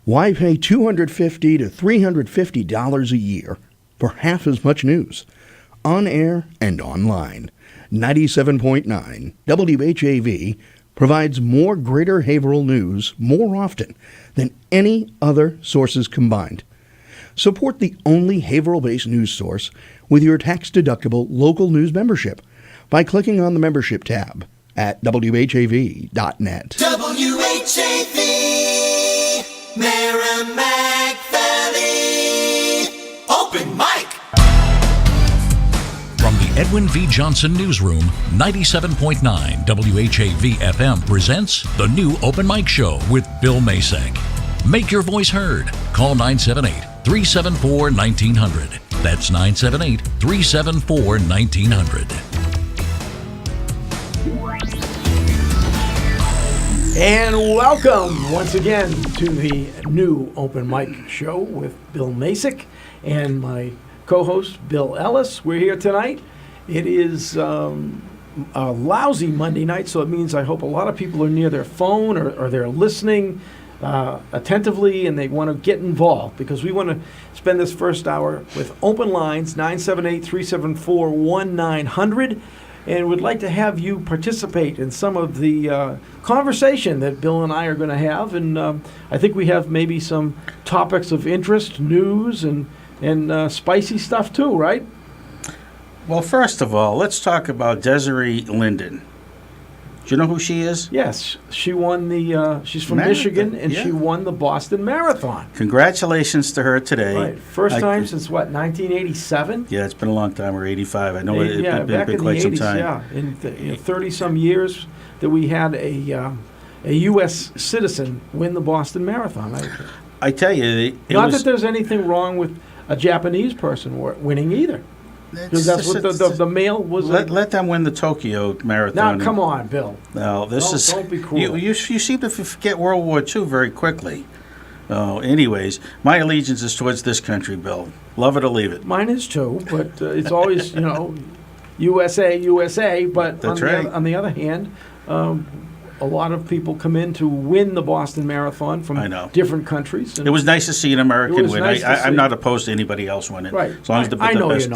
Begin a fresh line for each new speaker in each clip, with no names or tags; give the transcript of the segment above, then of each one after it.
Why pay $250 to $350 a year for half as much news? On air and online. 97.9 WHAV provides more Greater Haverhill news more often than any other sources combined. Support the only Haverhill-based news source with your tax-deductible local news membership by clicking on the membership tab at WHAV.net.
WHAV, Merrimack Valley, Open Mic.
From the Edwin V. Johnson Newsroom, 97.9 WHAV FM presents the new Open Mic Show with Bill Macek. Make your voice heard. Call 978-374-1900. That's 978-374-1900.
And welcome once again to the new Open Mic Show with Bill Macek and my co-host Bill Ellis. We're here tonight. It is a lousy Monday night, so it means I hope a lot of people are near their phone or they're listening attentively and they want to get involved, because we want to spend this first hour with open lines, 978-374-1900. And would like to have you participate in some of the conversation that Bill and I are going to have. And I think we have maybe some topics of interest, news, and spicy stuff too, right?
Well, first of all, let's talk about Desiree Linden. Do you know who she is?
Yes, she won the. She's from
Marathon,
Michigan, and
yeah.
she won the Boston Marathon.
Congratulations to her today.
Right, first time since what, 1987?
Yeah, it's been a long time. Or 85. I know it's
back
been
in
quite
the
some
80s,
time.
yeah, in 30-some years that we had a U.S. citizen win the Boston Marathon.
I tell you,
Not that there's anything wrong with a Japanese person winning either. Because that's what the male was.
Let them win the Tokyo Marathon.
Now, come on, Bill.
No, don't be
cruel.
You seem to forget World War II very quickly. Anyways, my allegiance is towards this country, Bill. Love it or leave it.
Mine is too, but it's always, USA, USA. But
That's right.
On the other hand, a lot of people come in to win the Boston Marathon from different countries.
It was nice to see an American win.
Nice
I'm not opposed to anybody else winning,
right.
As long as the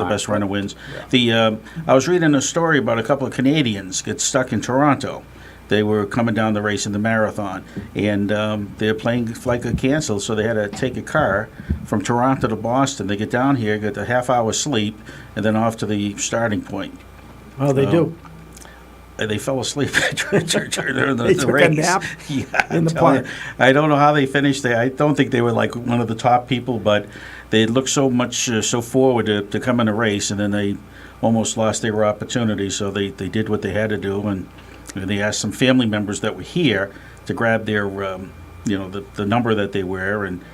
best runner wins.
Yeah.
I was reading a story about a couple of Canadians get stuck in Toronto. They were coming down the race in the marathon, and their plane flight got canceled, so they had to take a car from Toronto to Boston. They get down here, get a half-hour sleep, and then off to the starting point.
Oh, they do.
They fell asleep during the
They took
race.
a nap in the park.
I don't know how they finished. I don't think they were like one of the top people, but they looked so much so forward to come in a race, and then they almost lost their opportunity. So they did what they had to do, and they asked some family members that were here to grab their the number that they were, and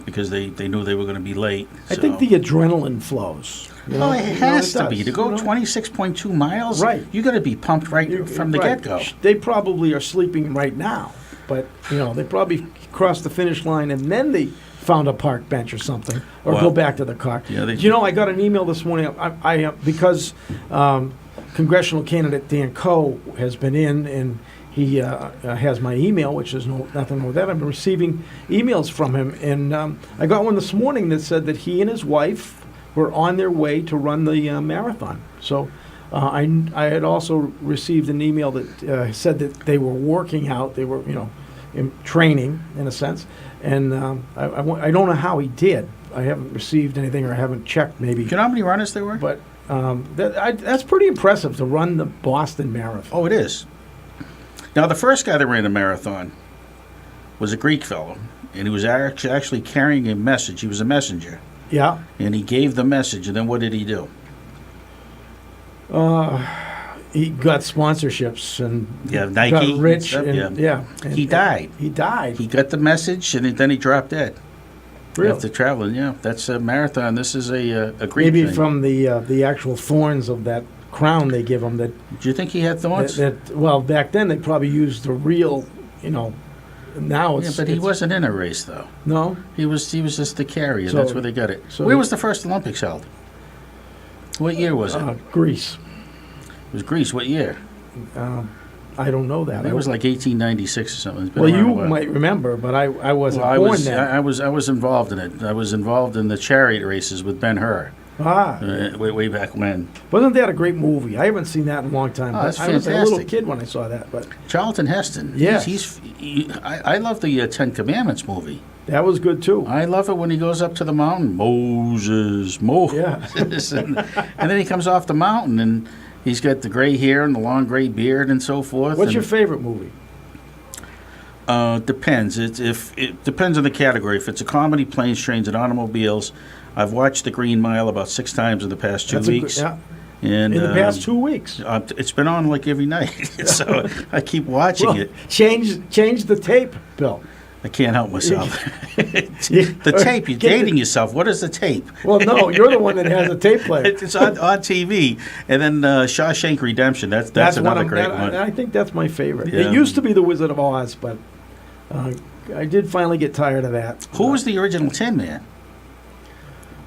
because they knew they were going to be late.
I think the adrenaline flows.
Well, it has to be. To go 26.2 miles,
right?
You got to be pumped from the get-go.
They probably are sleeping right now, but they probably crossed the finish line and then they found a park bench or something, or go back to the car. Yeah, I got an email this morning. Because congressional candidate Dan Coe has been in, and he has my email, which is nothing wrong with that. I've been receiving emails from him, and I got one this morning that said that he and his wife were on their way to run the marathon. So I had also received an email that said that they were working out. They were, in training, in a sense. And I don't know how he did. I haven't received anything, or I haven't checked, maybe.
Do you know how many runners there were?
But that's pretty impressive to run the Boston Marathon.
Oh, it is. Now, the first guy that ran the marathon was a Greek fellow, and he was actually carrying a message. He was a messenger. Yeah. And he gave the message, and then what did he do?
He got sponsorships and
Nike,
got rich.
And he died.
He died.
He got the message, and then he dropped dead.
Really?
After traveling, that's a marathon. This is a Greek
Maybe
thing.
from the actual thorns of that crown they give him. Do
you think he had thorns?
Well, back then they probably used the real, Now it's.
Yeah, but he wasn't in a race, though.
No,
he was just the carrier. So, that's where they got it. So where was the first Olympics held? What year was it?
Greece.
It was Greece. What year?
I I don't know that.
It was like 1896 or something. It's been
well,
around
you
a while.
might remember, but I wasn't
Well,
born then.
I was involved in it. I was involved in the chariot races with Ben-Hur way back when.
Wasn't that a great movie? I haven't seen that in a long time.
Oh,
But
that's
I was a little
fantastic.
kid when I saw that, but
Charlton Heston.
Yes.
I love the Ten Commandments movie.
that was good too.
I love it when he goes up to the mountain, Moses. and then he comes off the mountain and he's got the gray hair and the long gray beard and so forth.
What's your favorite movie?
Depends. It depends on the category. If it's a comedy, planes, trains, and automobiles, I've watched The Green Mile about 6 times in the past 2 weeks.
Yeah.
And,
In the past 2 weeks.
It's been on like every night, so I keep watching
Well,
it.
change the tape, Bill.
I can't help myself. The tape, you're dating yourself. What is the tape?
Well, no, you're the one that has a tape player.
It's on TV. And then Shawshank Redemption, that's another great one.
I think that's my favorite.
Yeah.
It used to be The Wizard of Oz, but I did finally get tired of that.
Who was the original Tin Man?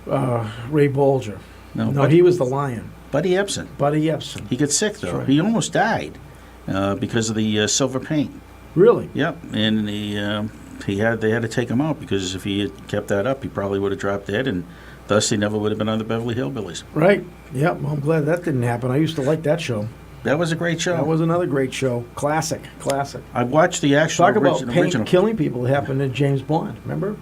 Ray Bolger. No,
Buddy,
he was the lion.
Buddy Ebsen.
Buddy Epson.
He got sick, though.
right.
He almost died because of the silver paint.
Really?
Yep, and they had to take him out because if he had kept that up, he probably would have dropped dead, and thus he never would have been on the Beverly Hillbillies.
Right. Yep. Well, I'm glad that didn't happen. I used to like that show.
That was a great show.
That was another great show. Classic.
I watched the actual
Talk about
original.
killing people. It happened in James Bond. Remember?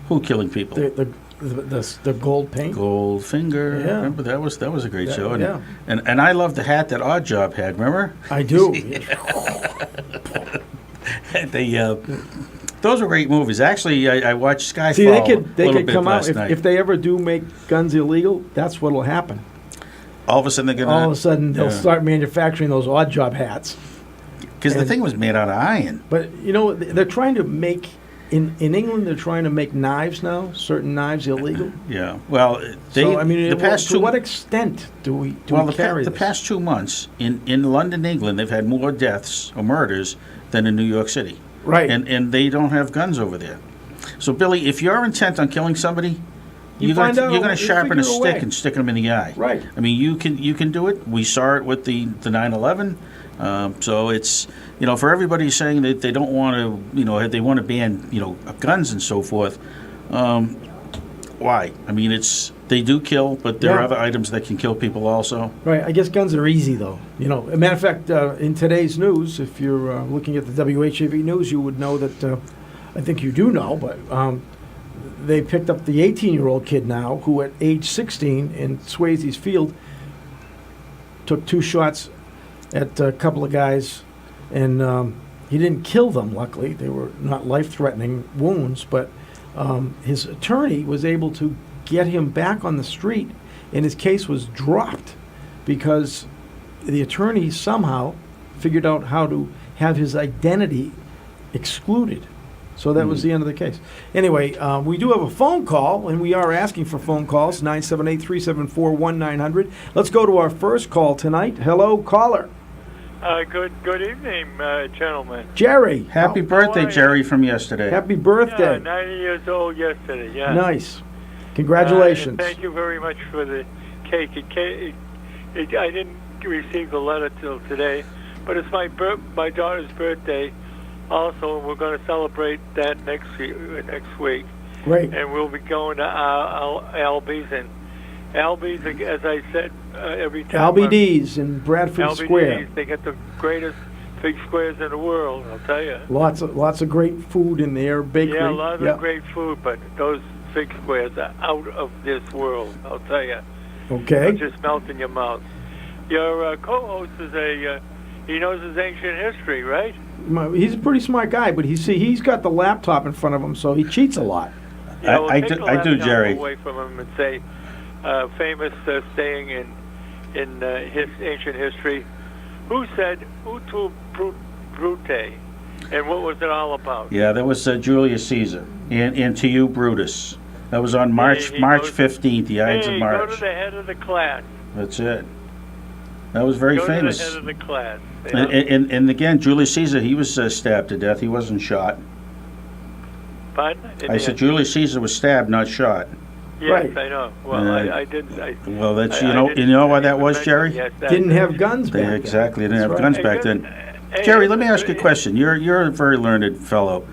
Who killing people?
The gold paint.
Goldfinger.
Yeah.
Remember that was a great
Yeah,
show. And,
yeah.
and I love the hat that Odd Job had. Remember?
I do.
Those were great movies. Actually, I watched Skyfall.
See, they
a
could
little bit
come out
last night.
if they ever do make guns illegal. That's what'll happen.
All of a sudden they're gonna.
All of a sudden they'll
yeah.
start manufacturing those odd job hats.
Because the thing was made out of iron.
But you know they're trying to make in England. They're trying to make knives now. Certain knives illegal.
Yeah. Well,
So I mean,
the past
to
two.
what extent do we carry
the
this?
past 2 months in London, England, they've had more deaths or murders than in New York City.
Right.
And they don't have guns over there. So Billy, if you're intent on killing somebody, you're
find out,
going to
you
sharpen a
figure a
stick
way.
and stick them in the eye.
Right.
I mean, you can do it. We saw it with the 9/11. So it's for everybody saying that they don't want to they want to ban guns and so forth. Why? I mean, they do kill, but there are
Yeah.
other items that can kill people also.
Right. I guess guns are easy, though. As a matter of fact, in today's news, if you're looking at the WHAV news, you would know that, I think you do know, but they picked up the 18-year-old kid now who at age 16 in Swayze's Field took 2 shots at a couple of guys, and he didn't kill them, luckily. They were not life-threatening wounds, but his attorney was able to get him back on the street, and his case was dropped because the attorney somehow figured out how to have his identity excluded. So that was the end of the case. Anyway, we do have a phone call, and we are asking for phone calls, 978-374-1900. Let's go to our first call tonight. Hello, caller.
Good evening, gentlemen.
Jerry.
Happy birthday, Jerry, from yesterday.
Happy birthday.
Yeah, 90 years old yesterday, yeah.
Nice. Congratulations.
Thank you very much for the cake. I didn't receive the letter till today, but it's my daughter's birthday also, and we're going to celebrate that next week.
Great.
And we'll be going to Albies, and Albies, as I said, every time.
LBD's in Bradford Square.
LBDs, they get the greatest big squares in the world, I'll tell you.
Lots of great food in there, bakery.
Yeah, a lot of great food, but those fig squares are out of this world, I'll tell you.
Okay.
It'll just melt in your mouth. Your co-host is he knows his ancient history, right?
He's a pretty smart guy, but he's got the laptop in front of him, so he cheats a lot.
Yeah, well,
I
take
do,
the
I do,
laptop
Jerry.
away from him and say, famous saying in his ancient history, who said "utu brute," and what was it all about?
Yeah, that was Julius Caesar, and to you, Brutus. That was on March 15th, the Ides of March.
Go to the head of the class.
That's it. That was very famous.
Go to the head of the class.
And again, Julius Caesar, he was stabbed to death. He wasn't shot.
Pardon?
I said Julius Caesar was stabbed, not shot.
Yes,
Right.
I know. Well, I didn't.
Well, that's
I
you know
didn't
why that was,
mention-
Jerry?
Yes,
Didn't have guns back then.
Exactly. They didn't have
That's
guns
Hey,
back
good-
then.
Hey,
Jerry, let me ask you a question. You're a very learned fellow.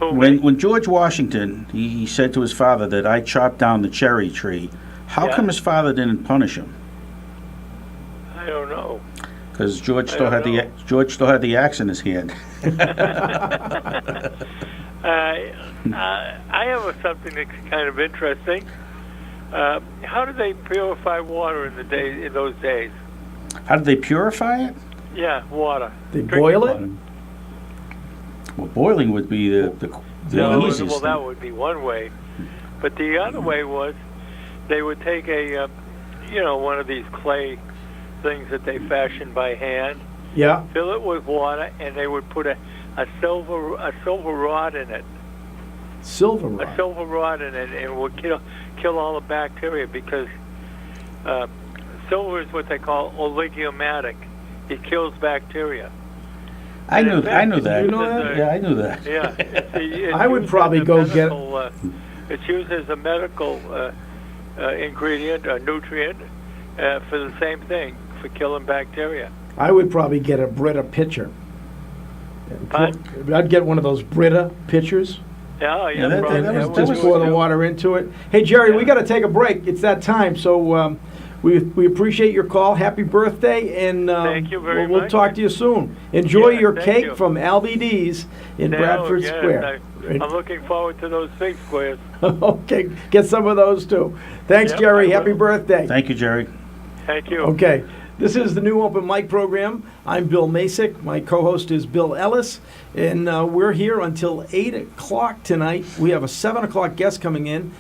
When George Washington, he said to his father that I chopped down the cherry tree, how come his father didn't punish him?
I don't know.
Because George still had the axe in his hand.
I have something that's kind of interesting. How do they purify water in those days?
How did they purify it?
Yeah, water.
They boil it?
Well, boiling would be the easiest
well,
thing.
that would be one way. But the other way was they would take one of these clay things that they fashion by hand, fill it with water, and they would put a silver rod in it.
Silver rod?
A silver rod in it, and it would kill all the bacteria because silver is what they call oligomanic. It kills bacteria.
I knew that.
You know that?
Yeah, I knew that.
Yeah.
I would probably go get...
It's used as a medical ingredient, a nutrient, for the same thing, for killing bacteria.
I would probably get a Brita pitcher. I'd get one of those Brita pitchers.
Yeah,
Just pour the water into it. Hey, Jerry, we got to take a break. It's that time, so we appreciate your call. Happy birthday, and
thank you very
we'll
much.
talk to you soon. Enjoy your cake
you.
from Albie D's in Bradford Square.
I'm looking forward to those big squares.
Okay, get some of those too. Thanks, Jerry. Happy birthday.
Thank you, Jerry.
Thank you.
Okay, this is the new Open Mic program. I'm Bill Macek. My co-host is Bill Ellis, and we're here until 8 o'clock tonight. We have a 7 o'clock guest coming in,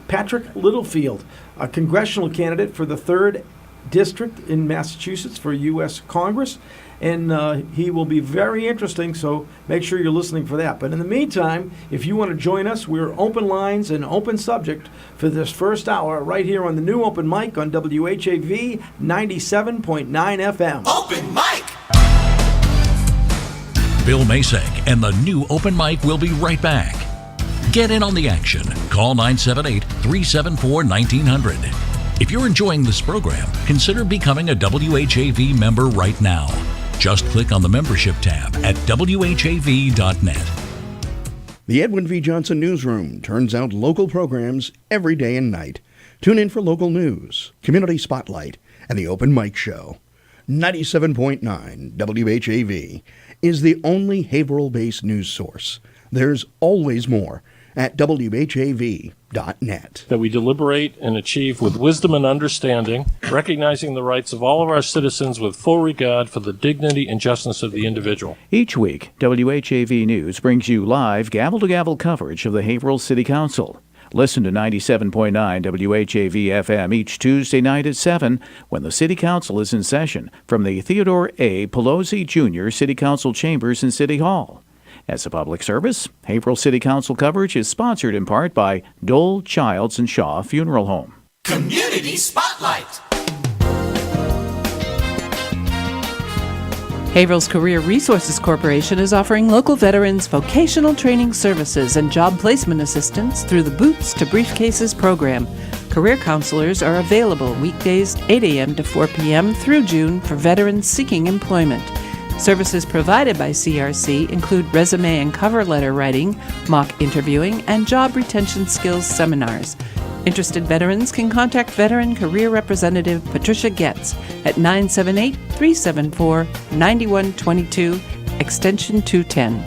Patrick Littlefield, a congressional candidate for the 3rd District in Massachusetts for U.S. Congress, and he will be very interesting, so make sure you're listening for that. But in the meantime, if you want to join us, we're open lines and open subject for this first hour right here on the new Open Mic on WHAV 97.9 FM.
Open mic.
Bill Macek and the new Open Mic will be right back. Get in on the action. Call 978-374-1900. If you're enjoying this program, consider becoming a WHAV member right now. Just click on the membership tab at WHAV.net.
The Edwin V. Johnson Newsroom turns out local programs every day and night. Tune in for local news, community spotlight, and the Open Mic Show. 97.9 WHAV is the only Haverhill-based news source. There's always more at WHAV.net.
That we deliberate and achieve with wisdom and understanding, recognizing the rights of all of our citizens with full regard for the dignity and justice of the individual.
Each week, WHAV News brings you live gavel-to-gavel coverage of the Haverhill City Council. Listen to 97.9 WHAV FM each Tuesday night at 7 when the City Council is in session from the Theodore A. Pelosi Jr. City Council Chambers in City Hall. As a public service, Haverhill City Council coverage is sponsored in part by Dole, Childs, and Shaw Funeral Home.
Community Spotlight.
Haverhill's Career Resources Corporation is offering local veterans vocational training services and job placement assistance through the Boots to Briefcases program. Career counselors are available weekdays 8 a.m. to 4 p.m. through June for veterans seeking employment. Services provided by CRC include resume and cover letter writing, mock interviewing, and job retention skills seminars. Interested veterans can contact Veteran Career Representative Patricia Getz at 978-374-9122, extension 210.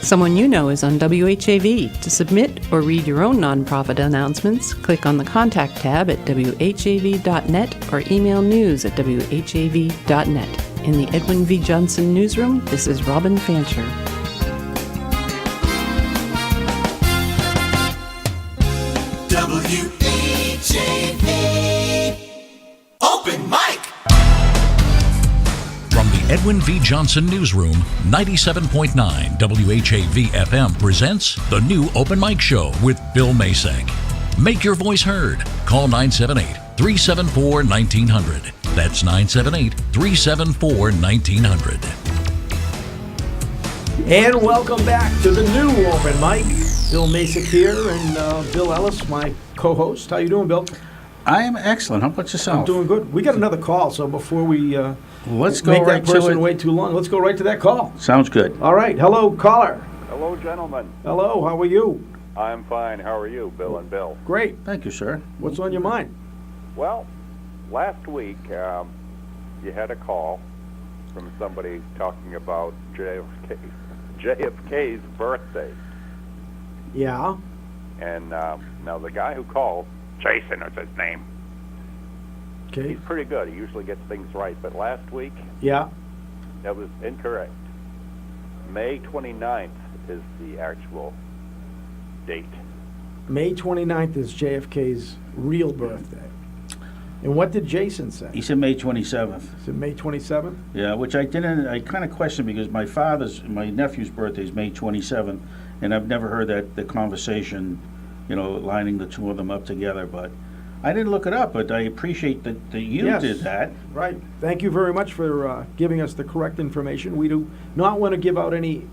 Someone you know is on WHAV. To submit or read your own nonprofit announcements, click on the Contact tab at WHAV.net or email news@WHAV.net. In the Edwin V. Johnson Newsroom, this is Robin Fancher.
WHAV. Open mic.
From the Edwin V. Johnson Newsroom, 97.9 WHAV FM presents the new Open Mic Show with Bill Macek. Make your voice heard. Call 978-374-1900. That's 978-374-1900.
And welcome back to the new Open Mic. Bill Macek here, and Bill Ellis, my co-host. How you doing, Bill?
I am excellent. How about yourself?
I'm doing good. We got another call, so before we
Let's go
make
right
that person
to it.
wait too long. Let's go right to that call.
Sounds good.
All right. Hello, caller.
Hello, gentlemen.
Hello. How are you?
I'm fine. How are you, Bill and Bill?
Great.
Thank you, sir.
What's on your mind?
Well, last week you had a call from somebody talking about JFK's birthday.
Yeah.
And now the guy who called, Jason is his name,
Okay.
he's pretty good. He usually gets things right. But last week,
Yeah.
that was incorrect. May 29th is the actual date.
May 29th is JFK's real birthday. And what did Jason say?
He said May 27th.
Is it May 27th?
Yeah, which I kind of questioned because my nephew's birthday is May 27th, and I've never heard the conversation, lining the two of them up together. But I didn't look it up, but I appreciate that you
Yes.
did that.
Right. Thank you very much for giving us the correct information. We do not want to give out any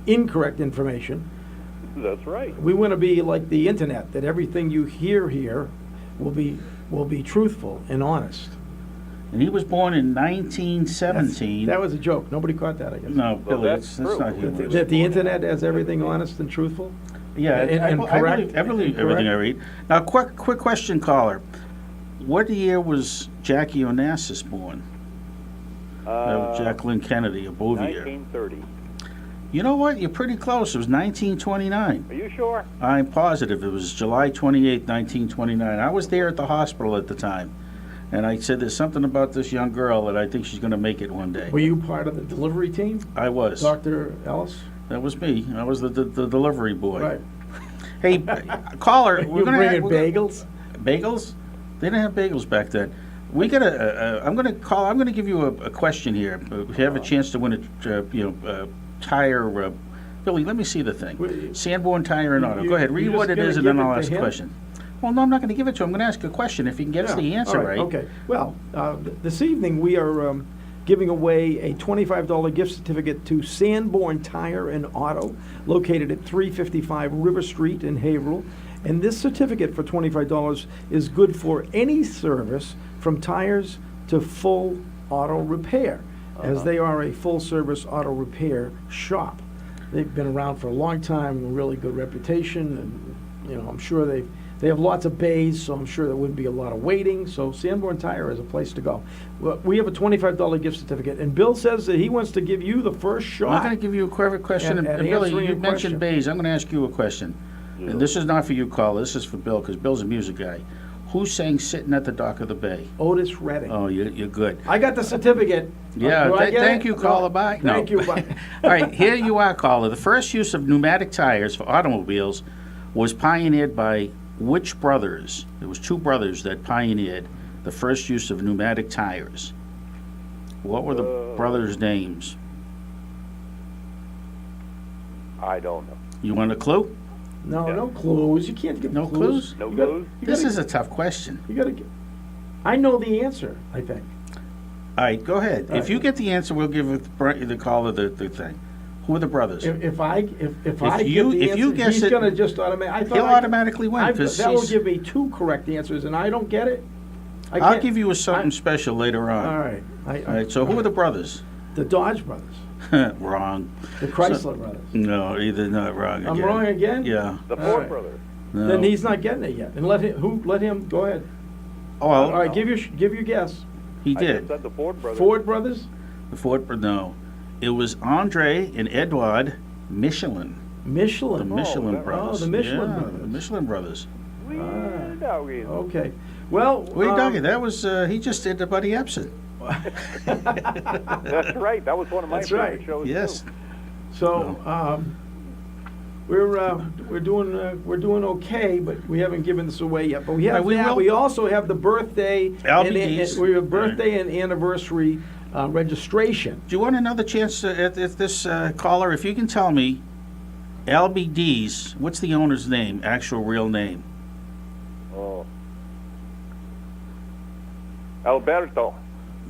incorrect information.
That's right.
We want to be like the internet, that everything you hear here will be truthful and honest.
And he was born in 1917.
That was a joke. Nobody caught that, I guess.
No, Billy,
that's
that's
true.
not humorous.
That the internet has everything honest and truthful?
Yeah,
and
I
correct?
believe
And
everything I
correct?
read. Now, quick question, caller. What year was Jackie Onassis born? Jacqueline Kennedy, a Bouvier.
1930.
You know what? You're pretty close. It was 1929.
Are you sure?
I'm positive. It was July 28, 1929. I was there at the hospital at the time. And I said, there's something about this young girl that I think she's going to make it one day.
Were you part of the delivery team?
I was.
Dr. Ellis?
That was me. I was the delivery boy.
Right.
Hey, caller,
You bringing bagels?
Bagels? They didn't have bagels back then. We got I'm going to give you a question here. If you have a chance to win a tire. Billy, let me see the thing. Sanborn Tire and Auto. Go ahead. Read
you're
what
just
it is, and
gonna
then
give
I'll
it
ask
to
a
him?
question. Well, no, I'm not going to give it to him. I'm going to ask a question. If he can get us the answer
all
right.
Okay. Well, this evening we are giving away a $25 gift certificate to Sanborn Tire and Auto, located at 355 River Street in Haverhill. And this certificate for $25 is good for any service from tires to full auto repair, as they are a full-service auto repair shop. They've been around for a long time, a really good reputation, and I'm sure they have lots of bays, so I'm sure there wouldn't be a lot of waiting. So Sanborn Tire is a place to go. Well, we have a $25 gift certificate, and Bill says that he wants to give you the first shot.
I'm going to give you a quick question.
At
And Billy,
answering
you
a
mentioned
question.
bays. I'm going to ask you a question. And this is not for you, caller. This is for Bill, because Bill's a music guy. Who sang Sitting at the Dock of the Bay?
Otis Redding.
Oh, you're good.
I got the certificate.
Yeah,
Do I get
thank
it?
you, caller.
No.
Bye. No.
Thank you. Bye.
All right, here you are, caller. The first use of pneumatic tires for automobiles was pioneered by which brothers? There was two brothers that pioneered the first use of pneumatic tires. What were the brothers' names?
I don't know.
You want a clue?
No clues. You can't give
No clues?
No
You gotta-
clues?
you
This
gotta-
is a tough question.
You gotta get. I know the answer, I think.
All right, go ahead.
All
If
right.
you get the answer, we'll give the caller the thing. Who are the brothers?
If I
you-
get the
if you
answer,
guess
he's
it,
gonna just automatically.
He'll automatically win. 'Cause
That will
he's-
give me two correct answers, and I don't get it. I
I'll
can't-
give you something special later on.
All right.
All right, so who are the brothers?
The Dodge brothers,
Wrong.
the Chrysler brothers.
No, either not wrong again.
I'm wrong again.
Yeah.
The
All
Ford
right.
brothers.
No.
Then he's not getting it yet. And let him go ahead.
Oh,
All right, give your guess.
he
I
did.
just said the Ford brothers.
Ford brothers,
The Ford, no. It was Andre and Edouard Michelin. The
Michelin.
Michelin
that-
brothers.
the Michelin
Yeah,
brothers.
The Michelin brothers.
Weird doggies.
Okay. Well,
Wait, Dougie, that was, he just did the Buddy Epson.
That's right. That was one of my
That's
favorite
right.
shows,
Yes.
too.
So we're doing okay, but we haven't given this away yet. But we have
we
that.
will.
We also have the birthday
LBDs.
we have birthday and anniversary registration.
Do you want another chance at this caller? If you can tell me, LBD's, what's the owner's name, actual real name?
Oh. Alberto.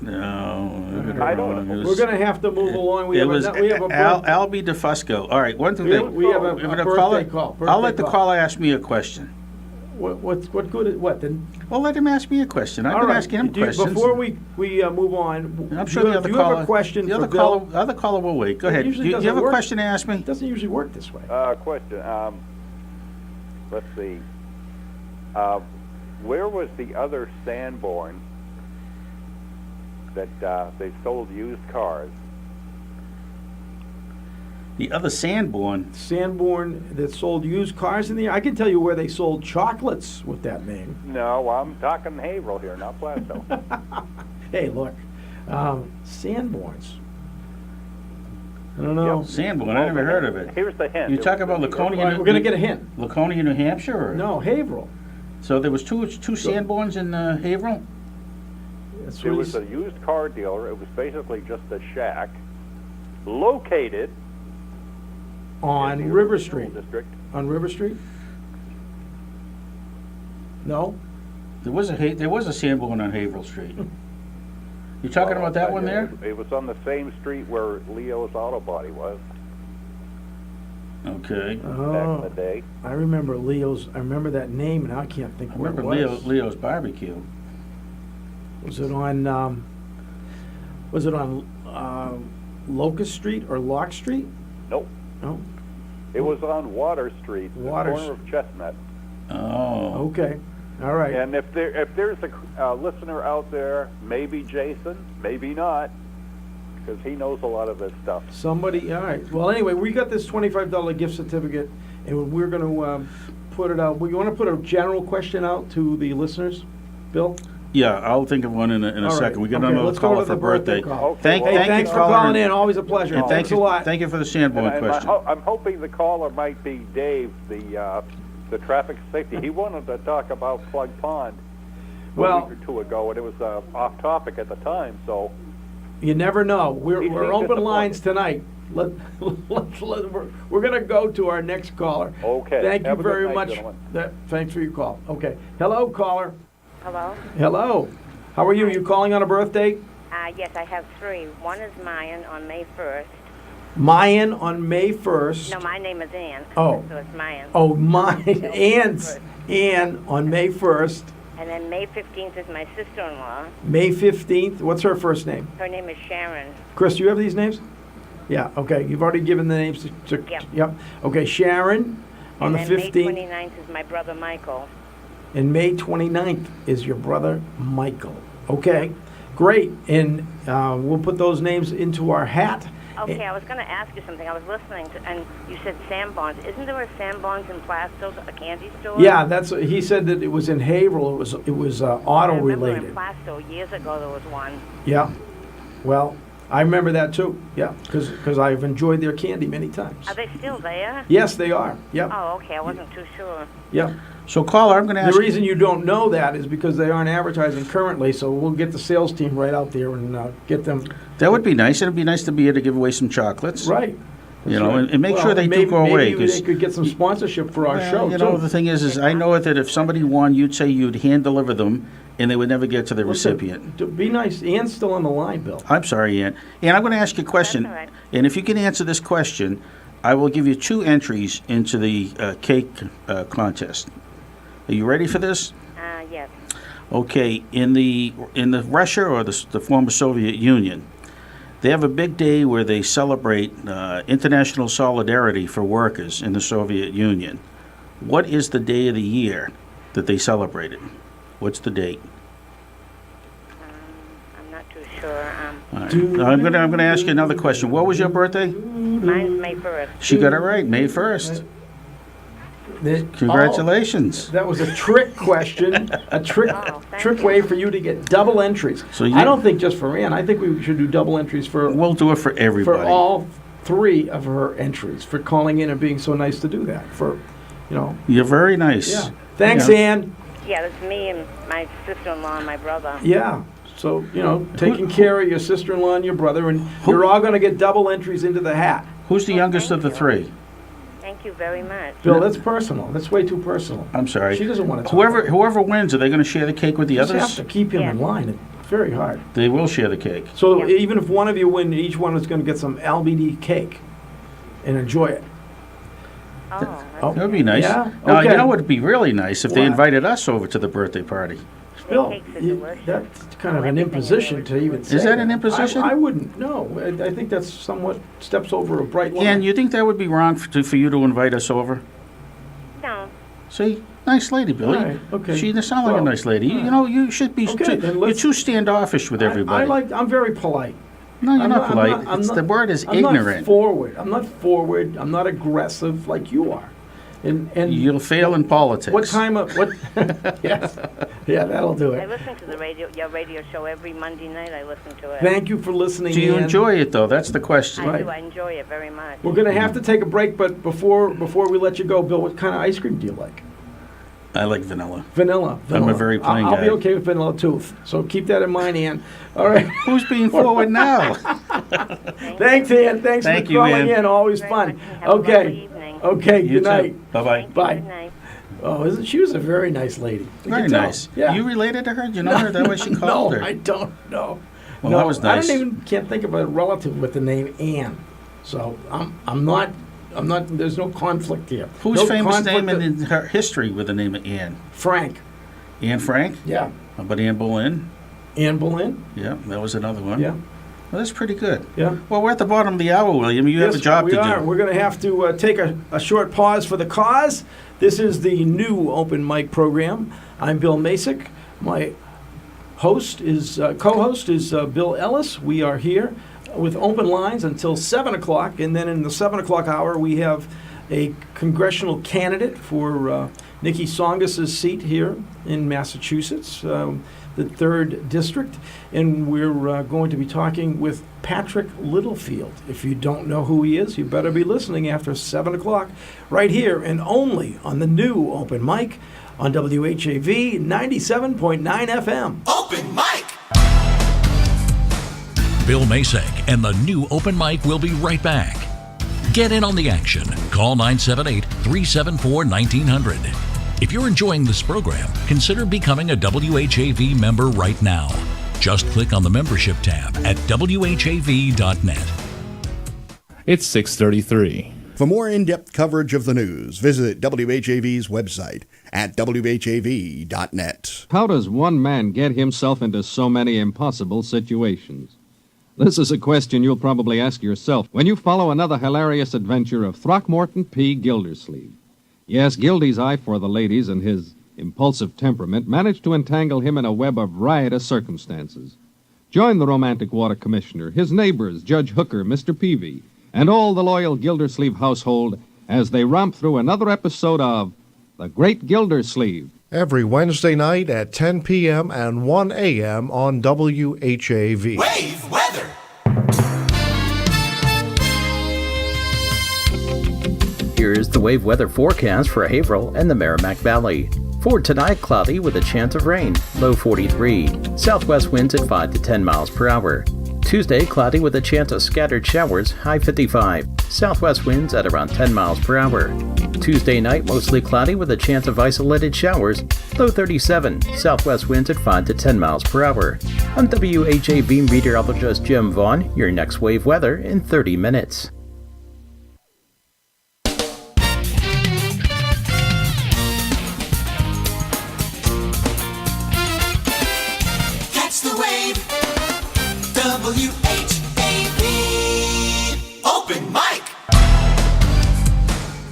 No.
I don't know.
We're going to have to move along. We
It
have
was
we have a
Albie DeFusco. All right, one thing.
we have a
If the
birthday call.
I'll let
birthday
the
call.
caller ask me a question.
What good is what then?
Well, let him ask me a question. I've been asking him questions.
Before we move on,
I'm sure the other
do you
caller.
have a question
The
for
other
Bill?
caller will wait. Go ahead.
usually
You
doesn't
have a
work.
question to ask me?
It doesn't usually work this way.
Question. Let's see. Where was the other Sanborn that they sold used cars?
The other Sanborn.
Sanborn that sold used cars in the I can tell you where they sold chocolates with that name.
No, I'm talking Haverhill here, not Plasto.
Hey, look, Sanborns. I don't know.
Yep.
Sanborn. I never heard of it.
Here's the hint.
You talk about Laconia.
We're going to get a hint.
Laconia, New Hampshire? Or?
No, Haverhill.
So there was two Sanborns in Haverhill?
That's
There
what
was a used car dealer. It was basically just a shack located
on
in the
River
original
Street.
District.
On River Street? No?
There was a Sanborn on Haverhill Street. You talking about that one there?
It was on the same street where Leo's Auto Body was
Okay.
back in the day.
I remember Leo's. I remember that name, and I can't think
I
where
remember
it was.
Leo's Barbecue.
Was it on? Was it on Locust Street or Lock Street?
Nope.
No.
It was on Water Street, the
Water
corner of Chestnut.
Oh.
Okay. All right.
And if there's a listener out there, maybe Jason, maybe not, because he knows a lot of this stuff.
Somebody. All right. Well, anyway, we got this $25 gift certificate, and we're going to put it out. We want to put a general question out to the listeners, Bill.
Yeah, I'll think of one in a
All
second.
right.
We got
Okay,
another
let's go
caller
to
for
the birthday
birthday.
call.
Okay,
Hey, thanks
you
for calling in. Always a pleasure.
And
Thanks a lot.
Thank you for the Sanborn
And
question.
I'm hoping the caller might be Dave, the traffic safety. He wanted to talk about Plug Pond a week or two ago, and it was off topic at the time. So
You never know.
He's
We're open
disappointed.
lines tonight. We're going to go to our next caller.
Okay.
Thank you
Have a good
very
night,
much.
gentlemen.
Thanks for your call. Okay. Hello, caller.
Hello?
Hello. How are you? You calling on a birthday?
Yes, I have three. One is Mayan on May 1st.
Mayan on May 1st.
No, my name is Ann.
Oh.
So it's Mayan.
Oh, Ann on May 1st.
And then May 15th is my sister-in-law.
May 15th. What's her first name?
Her name is Sharon.
Chris, do you have these names? Yeah, okay. You've already given the names to
Yep.
Okay, Sharon on
And
the
then
15th.
May 29th is my brother Michael.
And May 29th is your brother Michael. Okay, great. And we'll put those names into our hat.
Okay, I was going to ask you something. I was listening to, and you said Sanborns. Isn't there a Sanborns in Plasto's, a candy store?
Yeah, he said that it was in Haverhill. It was auto
I remember
related.
in Plasto years ago there was one.
Yeah. Well, I remember that too. Yeah, because I've enjoyed their candy many times.
Are they still there?
Yes, they are. Yep.
Oh, okay. I wasn't too sure.
Yep.
So, caller, I'm going to ask
The reason you don't know that is because they aren't advertising currently, so we'll get the sales team right out there and get them.
That would be nice. It would be nice to be able to give away some chocolates.
Right.
You know,
That's right.
and make sure they
maybe,
do go away.
Maybe they could get some sponsorship for our show,
You know,
too.
the thing is I know that if somebody won, you'd say you'd hand deliver them, and they would never get to the recipient.
Be nice. Ann's still on the line, Bill.
I'm sorry, Ann. And I'm going to ask you a question.
That's all right.
And if you can answer this question, I will give you 2 entries into the cake contest. Are you ready for this?
Yes.
Okay, in the Russia or the former Soviet Union, they have a big day where they celebrate international solidarity for workers in the Soviet Union. What is the day of the year that they celebrate it? What's the date?
I'm not too sure.
All right. Now, I'm going to ask you another question. What was your birthday?
Mine's May 1st.
She got it right, May 1st. Congratulations.
That was a trick question, a trick
thank you.
way for you to get double entries.
So
I don't think just for Ann. I think we should do double entries for
We'll do it for everybody.
for all 3 of her entries for calling in and being so nice to do that.
You're very nice.
Yeah. Thanks,
Yeah.
Ann.
Yeah, that's me and my sister-in-law and my brother.
Yeah. So, taking care of your sister-in-law and your brother, and you're all going to get double entries into the hat.
Who's the youngest
thank
of the
you.
3?
Thank you very much.
Bill, that's personal. That's way too personal.
I'm sorry.
She doesn't want to talk.
Whoever wins, are they going to share the cake with the
You just
others?
have to keep him in
Yeah.
line. It's very hard.
They will share the cake.
So
Yeah.
even if one of you win, each one is going to get some LBD cake and enjoy it.
Oh,
Oh,
That would be nice.
Yeah?
Now,
Okay.
you know what would be really nice if they
What?
invited us over to the birthday party.
Bill,
Cakes are
you-
delicious.
that's kind of an
Everything in
imposition
there
to even say.
Is that an imposition?
I wouldn't, no. I think that's somewhat steps over a bright line.
And you think that would be wrong for you to invite us over?
No.
See, nice lady, Billy.
All right, okay.
She doesn't sound like
Well,
a nice lady.
all right.
You know, you should be.
Okay, then
You're
let's-
too standoffish with everybody.
I'm very polite.
No, you're
I'm
not polite.
I'm
The word is
I'm
ignorant.
not forward. I'm not aggressive like you are. And
You'll fail in politics.
what time of what? Yes, yeah, that'll do
I
it.
listen to your radio show every Monday night. I listen to it.
Thank you for listening.
Do you
Ann.
enjoy it though? That's the question.
I do. I enjoy it very much.
We're gonna have to take a break, but before we let you go, Bill, what kind of ice cream do you like?
I like vanilla.
Vanilla.
I'm a very plain
I'll
guy.
be okay with vanilla too. So keep that in mind, Ann. All right.
Who's being forward now?
Thanks, Ann. Thanks
Thank
for
you,
calling
Ann.
in. Always
Very
fun.
much. Have a lovely
Okay.
evening.
Okay.
You
Good
too.
night.
Bye-bye.
Bye.
Good night.
Oh, isn't she was a very nice lady. You
Very
can tell.
nice.
Yeah.
You related to her? Do you know her? That way she called
No,
her.
I don't know.
Well,
no,
that was nice.
I can't think of a relative with the name Ann. So I'm not. There's no conflict here.
Whose
No
famous
conflict
name in her history with the name of Anne?
Frank.
Anne Frank?
Yeah.
How about Anne Boleyn?
Ann Boleyn.
Yeah, that was another one.
Yeah.
Well, that's pretty good.
Yeah.
Well, we're at the bottom of the hour, William. You have a
Yes,
job
we
to
are.
do.
We're going to have to take a short pause for the cause. This is the new open mic program. I'm Bill Macek. My co-host is Bill Ellis. We are here with open lines until 7 o'clock, and then in the 7 o'clock hour, we have a congressional candidate for Nikki Songas's seat here in Massachusetts, the 3rd District, and we're going to be talking with Patrick Littlefield. If you don't know who he is, you better be listening after 7 o'clock, right here and only on the new open mic on WHAV 97.9 FM.
Open mic.
Bill Macek and the new open mic will be right back. Get in on the action. Call 978-374-1900. If you're enjoying this program, consider becoming a WHAV member right now. Just click on the membership tab at whav.net.
It's 6:33.
For more in-depth coverage of the news, visit WHAV's website at whav.net.
How does one man get himself into so many impossible situations? This is a question you'll probably ask yourself when you follow another hilarious adventure of Throckmorton P. Gildersleeve. Yes, Gildy's eye for the ladies and his impulsive temperament managed to entangle him in a web of riotous circumstances. Join the romantic water commissioner, his neighbors, Judge Hooker, Mr. Peavy, and all the loyal Gildersleeve household as they romp through another episode of The Great Gildersleeve.
Every Wednesday night at 10 p.m. and 1 a.m. on WHAV.
Wave weather.
Here's the wave weather forecast for Haverhill and the Merrimack Valley. For tonight, cloudy with a chance of rain, low 43. Southwest winds at 5 to 10 miles per hour. Tuesday, cloudy with a chance of scattered showers, high 55. Southwest winds at around 10 miles per hour. Tuesday night, mostly cloudy with a chance of isolated showers, low 37. Southwest winds at 5 to 10 miles per hour. I'm WHAV meteorologist Jim Vaughn. Your next wave weather in 30 minutes.
Catch the wave. WHAV. Open mic.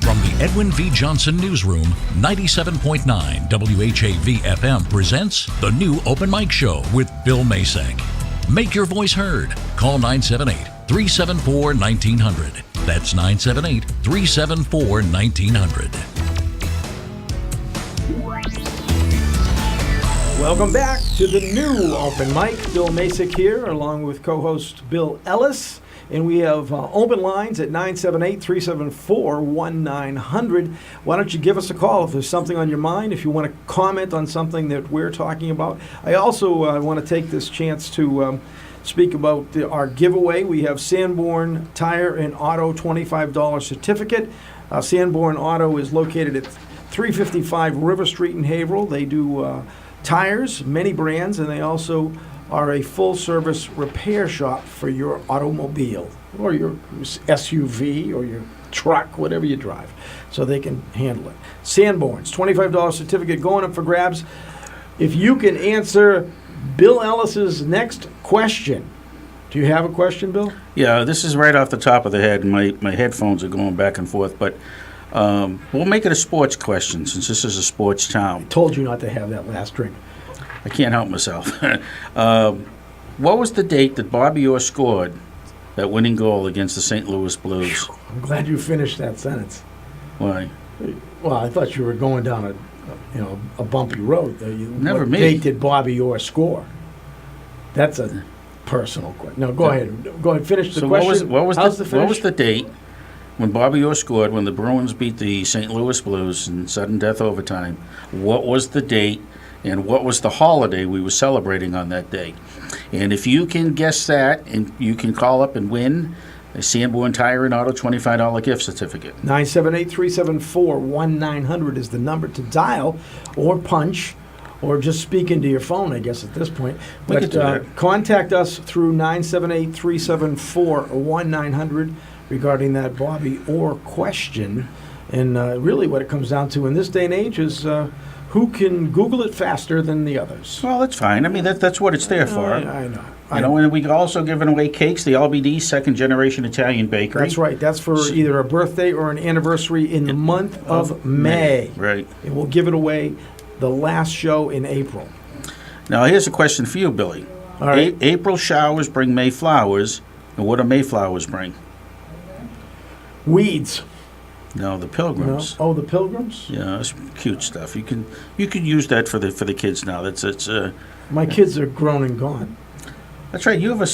From the Edwin V. Johnson Newsroom, 97.9 WHAV FM presents the new Open Mic Show with Bill Macek. Make your voice heard. Call 978-374-1900. That's 978-374-1900.
Welcome back to the new open mic. Bill Macek here, along with co-host Bill Ellis. And we have open lines at 978-374-1900. Why don't you give us a call if there's something on your mind, if you want to comment on something that we're talking about. I also want to take this chance to speak about our giveaway. We have Sanborn Tire and Auto $25 certificate. Sanborn Auto is located at 355 River Street in Haverhill. They do tires, many brands, and they also are a full-service repair shop for your automobile or your SUV or your truck, whatever you drive, so they can handle it. Sanborn's, $25 certificate going up for grabs. If you can answer Bill Ellis's next question. Do you have a question, Bill?
Yeah, this is right off the top of the head. My headphones are going back and forth, but we'll make it a sports question since this is a sports town.
I told you not to have that last drink.
I can't help myself. What was the date that Bobby Orr scored that winning goal against the St. Louis Blues?
I'm glad you finished that sentence.
Why?
Well, I thought you were going down a bumpy road.
Never
what
me.
date did Bobby Orr score? That's a personal question. No, go ahead. Go ahead. Finish the question.
What was
How's the finish?
what was the date when Bobby Orr scored when the Bruins beat the St. Louis Blues in sudden death overtime? What was the date, and what was the holiday we were celebrating on that day? And if you can guess that, and you can call up and win a Sanborn Tire and Auto $25 gift certificate.
978-374-1900 is the number to dial or punch or just speak into your phone, I guess, at this point.
We could do that.
Contact us through 978-374-1900 regarding that Bobby Orr question. And really what it comes down to in this day and age is who can Google it faster than the others.
Well, that's fine. I mean, that's what it's there for.
I know.
You know, and we also giving away cakes, the LBD Second Generation Italian Bakery.
That's right. That's for either a birthday or an anniversary in the month of May.
Right.
And we'll give it away the last show in April.
Now, here's a question for you, Billy.
All right.
April showers bring May flowers, and what do May flowers bring?
Weeds.
No, the pilgrims.
No. Oh, the pilgrims?
Yeah, that's cute stuff. You can use that for the kids now.
My kids are grown and gone.
That's right. You have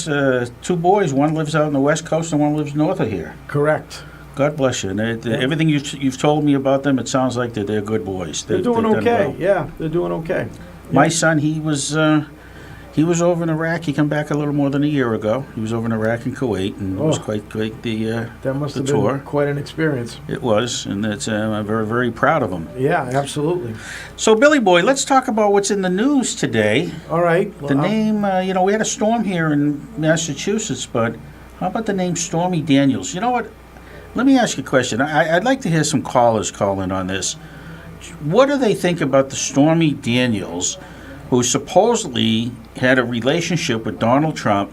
two boys. One lives out on the West Coast, and one lives north of here.
Correct.
God bless you. And everything you've told me about them, it sounds like they're good boys.
They're doing
they've
okay.
done well.
Yeah, they're doing okay.
My son, he was over in Iraq. He came back a little more than a year ago. He was over in Iraq and Kuwait, and it was quite the
that must
the
have
tour.
been quite an experience.
It was, and I'm very, very proud of him.
Yeah, absolutely.
So, Billy Boy, let's talk about what's in the news today.
All right.
The name, we had a storm here in Massachusetts, but how about the name Stormy Daniels? You know what? Let me ask you a question. I'd like to hear some callers call in on this. What do they think about the Stormy Daniels, who supposedly had a relationship with Donald Trump,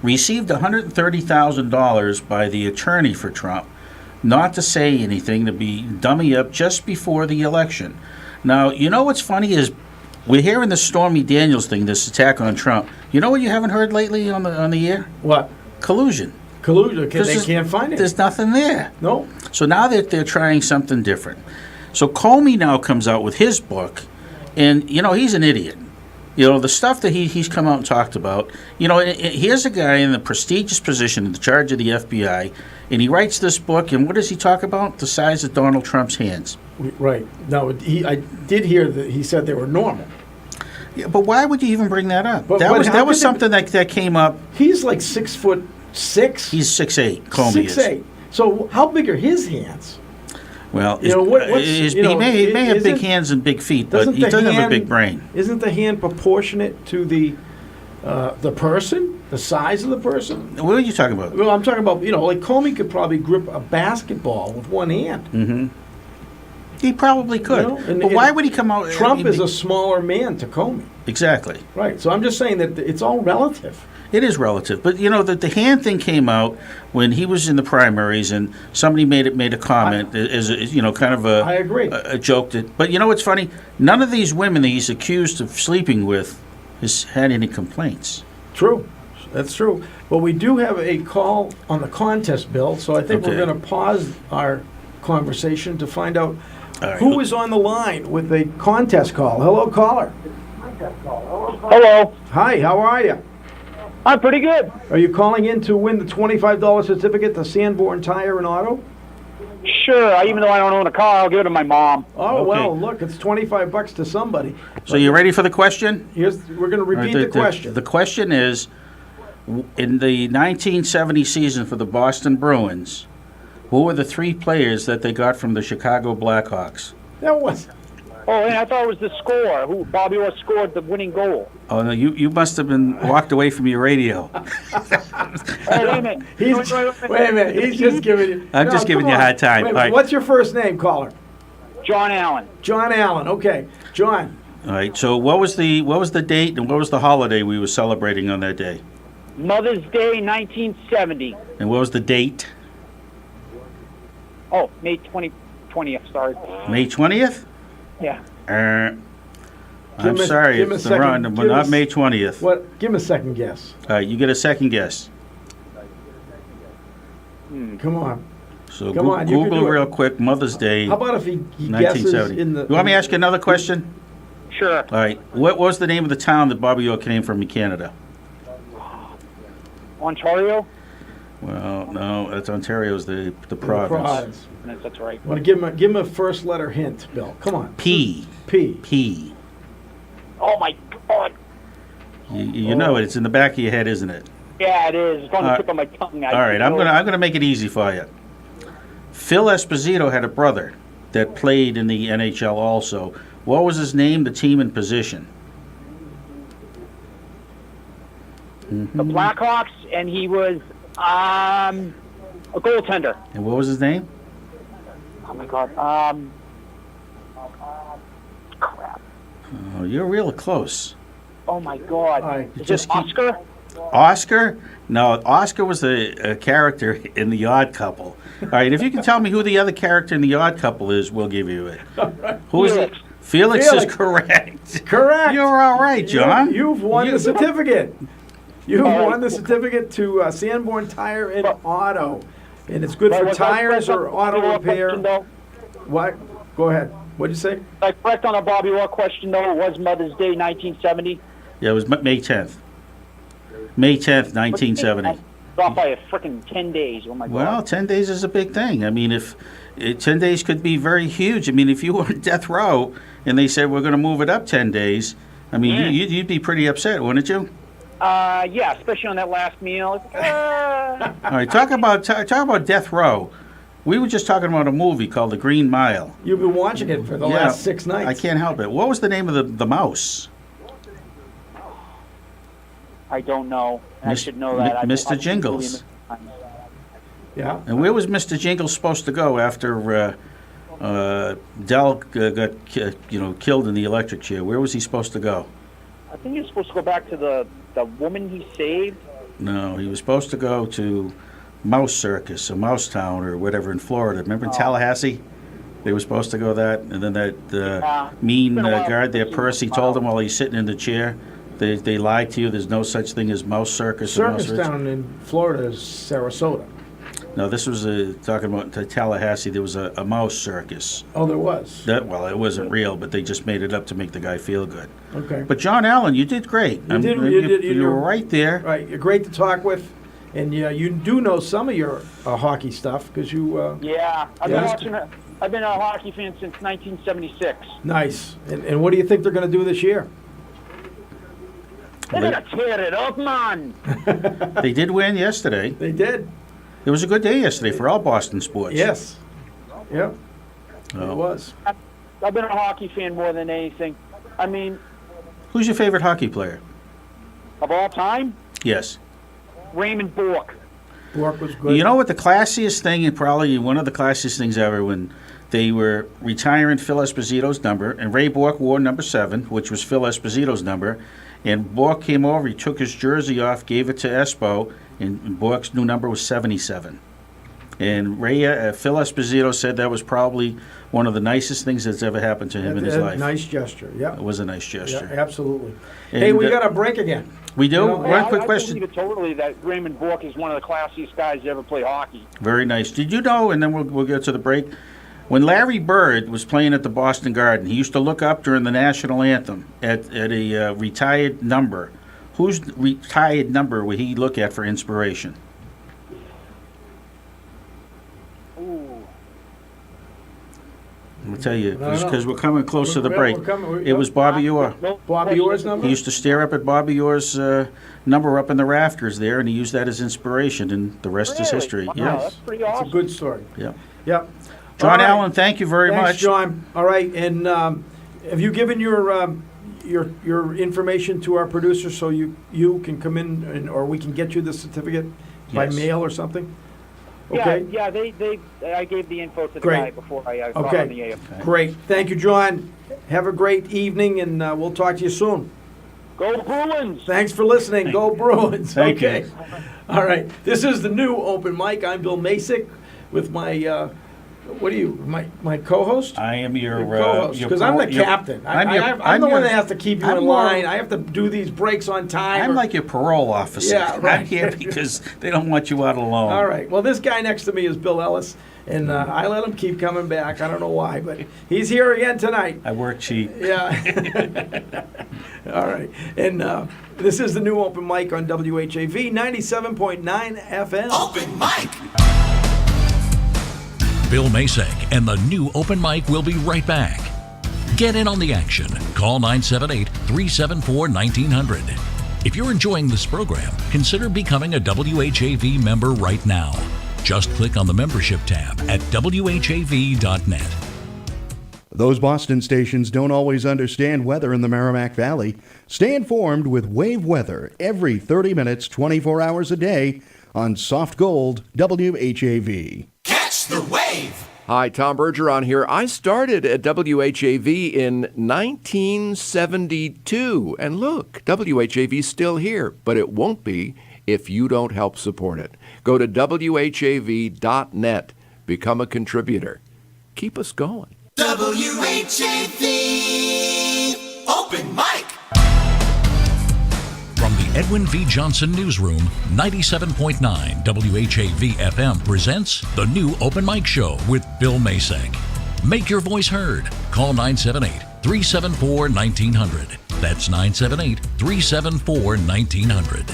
received $130,000 by the attorney for Trump, not to say anything, to be dummy up just before the election? Now, you know what's funny is we're hearing the Stormy Daniels thing, this attack on Trump. You know what you haven't heard lately on the air?
What?
Collusion.
Collusion. They can't find it.
There's nothing there.
No.
So now they're trying something different. So Comey now comes out with his book, and, he's an idiot. The stuff that he's come out and talked about, here's a guy in the prestigious position in the charge of the FBI, and he writes this book, and what does he talk about? The size of Donald Trump's hands.
Right. No, I did hear that he said they were normal.
Yeah, but why would you even bring that up?
But
that was something that came up.
He's like 6'6".
He's 6'8". Comey is
6'8". So how big are his hands?
Well, he may have big hands and big feet, but he doesn't have a big brain.
Isn't the hand proportionate to the person, the size of the person?
What are you talking about?
Well, I'm talking about, like Comey could probably grip a basketball with one hand.
Mm-hmm. He probably could. But why would he come out?
Trump is a smaller man to Comey.
Exactly.
Right. So I'm just saying that it's all relative.
It is relative, but the hand thing came out when he was in the primaries, and somebody made a comment as kind of
I agree.
A joke that. But what's funny? None of these women that he's accused of sleeping with has had any complaints.
True, that's true. But we do have a call on the contest, Bill. So I think we're going to pause our conversation to find out who is on the line with a contest call. Hello, caller.
Hello.
Hi. How are you?
I'm pretty good.
Are you calling in to win the $25 certificate to Sanborn Tire and Auto?
Sure. Even though I don't own a car, I'll give it to my mom.
Oh, well, look, it's $25 to somebody.
So you ready for the question?
We're going to repeat the question.
The question is, in the 1970 season for the Boston Bruins, who were the three players that they got from the Chicago Blackhawks?
That was...
Oh, and I thought it was the score. Who Bobby Orr scored the winning goal.
Oh no, you must have been walked away from your radio.
Oh, wait a minute.
Wait a minute. He's just giving you.
I'm just giving you a hard time.
Wait a minute.
All right.
What's your first name, caller?
John Allen.
John Allen. Okay, John.
All right. So what was the date and what was the holiday we were celebrating on that day?
Mother's Day, 1970.
And what was the date?
Oh, May 20th, sorry.
May 20th?
Yeah.
I'm sorry,
give him a
it's the
second.
wrong.
Give
We're
him
not
a-
May 20th.
What? Give him a second guess.
All right, you get a second guess.
Come on.
So
Come on, you can
Google
do it.
real quick. Mother's Day.
How about if he guesses
1970.
in the?
You want me to ask you another question?
Sure.
All right. What was the name of the town that Bobby Orr came from in Canada?
Ontario?
Well, no, that's Ontario's the province.
That's right.
Want to give him a first letter hint, Bill? Come on.
P.
P.
P.
Oh, my God.
You know it. It's in the back of your head, isn't it?
Yeah, it is. It's on the tip of my tongue.
All right, I'm gonna make it easy for you. Phil Esposito had a brother that played in the NHL also. What was his name, the team, and position?
The Blackhawks, and he was a goaltender.
And what was his name?
Oh, my God. Crap.
Oh, you're real close.
Oh, my God. Is
Just
it Oscar?
Oscar? No, Oscar was a character in The Odd Couple. All right, if you can tell me who the other character in The Odd Couple is, we'll give you it. Who is it? Felix is correct.
Correct.
You're all right, John.
You've won the certificate. You've won the certificate to Sanborn Tire and Auto, and it's good for tires or auto repair. What? Go ahead. What'd you say?
Correct on a Bobby Orr question, though. It was Mother's Day, 1970.
Yeah, it was May 10th. May 10th, 1970.
Off by a freaking 10 days. Oh, my God.
Well, 10 days is a big thing. I mean, 10 days could be very huge. I mean, if you were on death row and they said we're going to move it up 10 days, I mean, you'd be pretty upset, wouldn't you?
Yeah, especially on that last meal.
All right, talk about death row. We were just talking about a movie called The Green Mile.
You've been watching it for the last 6 nights.
I can't help it. What was the name of the mouse?
I don't know. I should know that.
Mr. Jingles.
Yeah.
And where was Mr. Jingles supposed to go after Dell got killed in the electric chair? Where was he supposed to go?
I think he was supposed to go back to the woman he saved.
No, he was supposed to go to Mouse Circus or Mouse Town or whatever in Florida. Remember in Tallahassee? They were supposed to go that, and then that mean guard there, Percy, told him while he's sitting in the chair, they lied to you. There's no such thing as Mouse Circus. or
Circus
Mouse
down in Florida is Sarasota.
No, this was talking about Tallahassee. There was a mouse circus.
Oh, there was.
Well, it wasn't real, but they just made it up to make the guy feel good.
Okay.
But John Allen, you did great. You were right there.
Right, you're great to talk with, and you do know some of your hockey stuff because you.
Yeah, I've been a hockey fan since 1976.
Nice. And what do you think they're going to do this year?
They're gonna tear it up, man.
They did win yesterday.
They did.
It was a good day yesterday for all Boston sports.
Yes. Yep.
Oh.
It was.
I've been a hockey fan more than anything. I mean,
Who's your favorite hockey player?
of all time,
Yes.
Raymond Bourque.
Bourque was good.
You know what the classiest thing, and probably one of the classiest things ever, when they were retiring Phil Esposito's number, and Ray Bourque wore number 7, which was Phil Esposito's number, and Bourque came over, he took his jersey off, gave it to Espo, and Bourque's new number was 77. And Phil Esposito said that was probably one of the nicest things that's ever happened to him in his life.
Nice gesture, yeah.
It was a nice gesture.
Yeah, absolutely.
And,
hey, we got a break again.
We do? One quick
I
question.
believe it totally that Raymond Bourque is one of the classiest guys to ever play hockey.
Very nice. Did you know, and then we'll get to the break, when Larry Bird was playing at the Boston Garden, he used to look up during the national anthem at a retired number. Whose retired number would he look at for inspiration?
Ooh.
I'll tell you,
No, no.
because we're coming close to the break. It was Bobby Orr.
Bobby Orr's number?
He used to stare up at Bobby Orr's number up in the rafters there, and he used that as inspiration, and the rest is history.
Wow,
Yeah.
that's pretty awesome.
It's a good story.
Yeah.
Yep.
John
All right.
Allen, thank you very
Thanks,
much.
John. All right, and Have you given your information to our producer so you can come in or we can get you the certificate by
Yes.
mail or something? Okay.
Yeah. I gave the info to the
Great.
guy before I got on the air.
Great. Thank you, John. Have a great evening, and we'll talk to you soon.
Go Bruins!
Thanks for listening. Go Bruins.
Thank you.
Okay. All right. This is the new open mic. I'm Bill Macek with my my co-host?
I am your
co-host, because I'm the captain. I'm the one that has to keep you in line. I have to do these breaks on time.
I'm like your parole officer.
Yeah, right.
I'm here because they don't want you out alone.
All right. Well, this guy next to me is Bill Ellis, and I let him keep coming back. I don't know why, but he's here again tonight.
I work cheap.
Yeah. All right. And this is the new open mic on WHAV 97.9 FM.
Open mic.
Bill Macek and the new open mic will be right back. Get in on the action. Call 978-374-1900. If you're enjoying this program, consider becoming a WHAV member right now. Just click on the membership tab at WHAV.net.
Those Boston stations don't always understand weather in the Merrimack Valley. Stay informed with Wave Weather every 30 minutes, 24 hours a day on Soft Gold WHAV.
Catch the wave.
Hi, Tom Bergeron here. I started at WHAV in 1972. And look, WHAV's still here, but it won't be if you don't help support it. Go to WHAV.net. Become a contributor. Keep us going.
WHAV Open Mic.
From the Edwin V. Johnson Newsroom, 97.9 WHAV FM presents the new Open Mic Show with Bill Macek. Make your voice heard. Call 978-374-1900. That's 978-374-1900.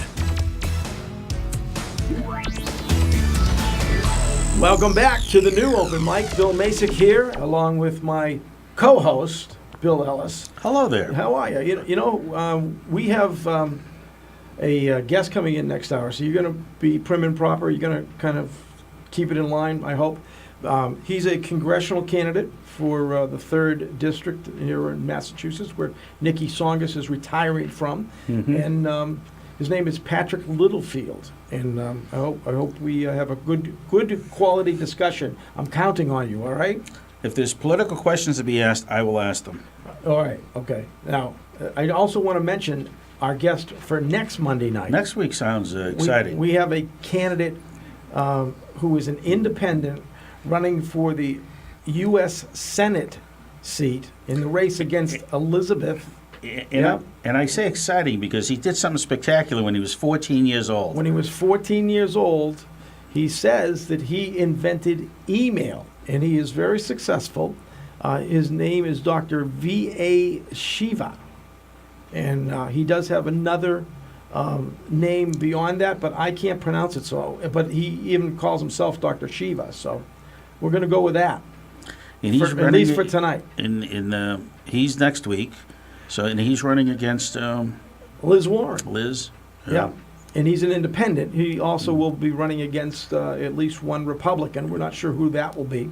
Welcome back to the new open mic. Bill Macek here, along with my co-host, Bill Ellis.
Hello there.
How are you? We have a guest coming in next hour, so you're going to be prim and proper. You're going to kind of keep it in line, I hope. He's a congressional candidate for the 3rd District here in Massachusetts, where Nikki Songus is retiring from.
Mm-hmm.
And his name is Patrick Littlefield. And I hope we have a good quality discussion. I'm counting on you, all right?
If there's political questions to be asked, I will ask them.
All right, okay. Now, I also want to mention our guest for next Monday night.
Next week sounds exciting.
We have a candidate who is an independent running for the U.S. Senate seat in the race against Elizabeth.
And I say exciting because he did something spectacular when he was 14 years old.
When he was 14 years old, he says that he invented email, and he is very successful. His name is Dr. V.A. Shiva, and he does have another name beyond that, but I can't pronounce it. But he even calls himself Dr. Shiva, so we're going to go with that.
And he's
at least for tonight.
He's next week. So, and he's running against
Liz Warren.
Liz.
Yeah. And he's an independent. He also will be running against at least one Republican. We're not sure who that will be.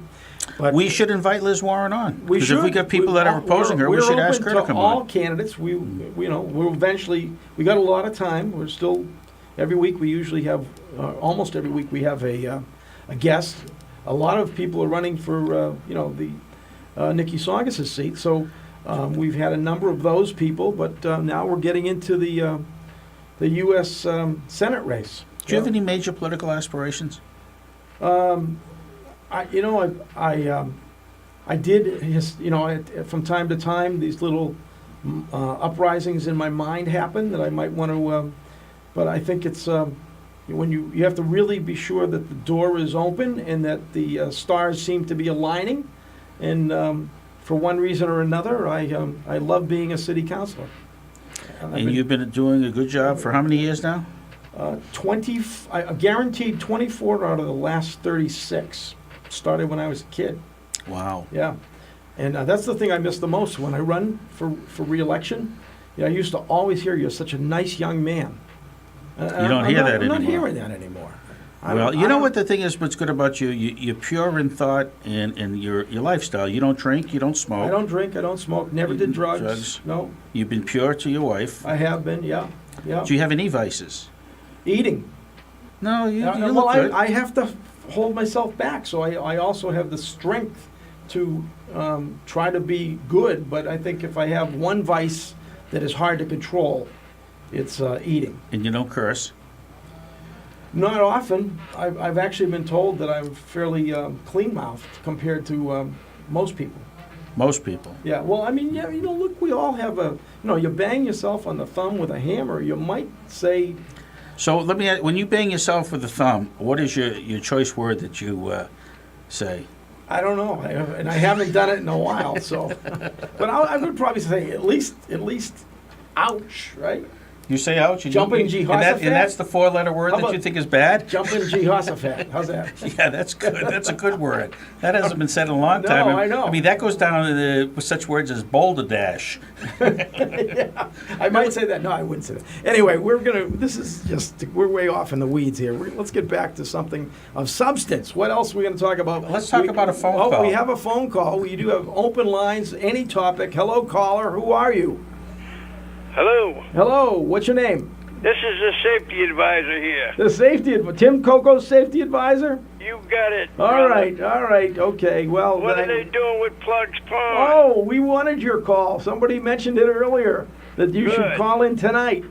But
we should invite Liz Warren on.
Because
if we got people that are opposing her, we should ask her to come on.
We're open to all candidates. We'll eventually. We got a lot of time. We're still every week. We usually have almost every week we have a guest. A lot of people are running for the Nikki Songus' seat. So. We've had a number of those people, but now we're getting into the U.S. Senate race.
Do you have any major political aspirations?
I did. From time to time, these little uprisings in my mind happen that I might want to. But I think it's when you have to really be sure that the door is open and that the stars seem to be aligning, and. For one reason or another, I love being a city councilor.
You've been doing a good job for how many years now?
I guaranteed 24 out of the last 36. Started when I was a kid.
Wow.
Yeah. And that's the thing I miss the most when I run for re-election. I used to always hear you're such a nice young man.
You don't hear that anymore.
I'm not hearing that anymore.
Well, you know what the thing is, what's good about you? You're pure in thought and your lifestyle. You don't drink, you don't smoke.
I don't drink, I don't smoke, never did drugs. No.
You've been pure to your wife.
I have been, yeah.
Do you have any vices?
Eating.
No, you
well,
look good.
I have to hold myself back, so I also have the strength to try to be good, but I think if I have one vice that is hard to control, it's eating.
And you don't curse?
Not often. I've actually been told that I'm fairly clean-mouthed compared to most people.
Most people?
Yeah, well, I mean, yeah, look, we all have you bang yourself on the thumb with a hammer, you might say...
So let me ask, when you bang yourself with the thumb, what is your choice word that you say?
I don't know, and I haven't done it in a while, so... But I would probably say at least, ouch, right?
You say ouch?
Jumping Jehoshaphat?
And that's the four-letter word that you think is bad?
Jumping Jehoshaphat. How's that?
Yeah, that's good. That's a good word. That hasn't been said in a long time.
No, I know.
I mean, that goes down with such words as boulder dash.
Yeah, I might say that. No, I wouldn't say that. Anyway, we're way off in the weeds here. Let's get back to something of substance. What else are we going to talk about?
Let's talk about a phone call.
We have a phone call. We do have open lines, any topic. Hello, caller. Who are you?
Hello.
Hello. What's your name?
This is the safety advisor here.
The safety Tim Coco's safety advisor?
You got it.
All right. Okay. Well,
what are they doing with Plug's Pond?
Oh, we wanted your call. Somebody mentioned it earlier that you should call in tonight.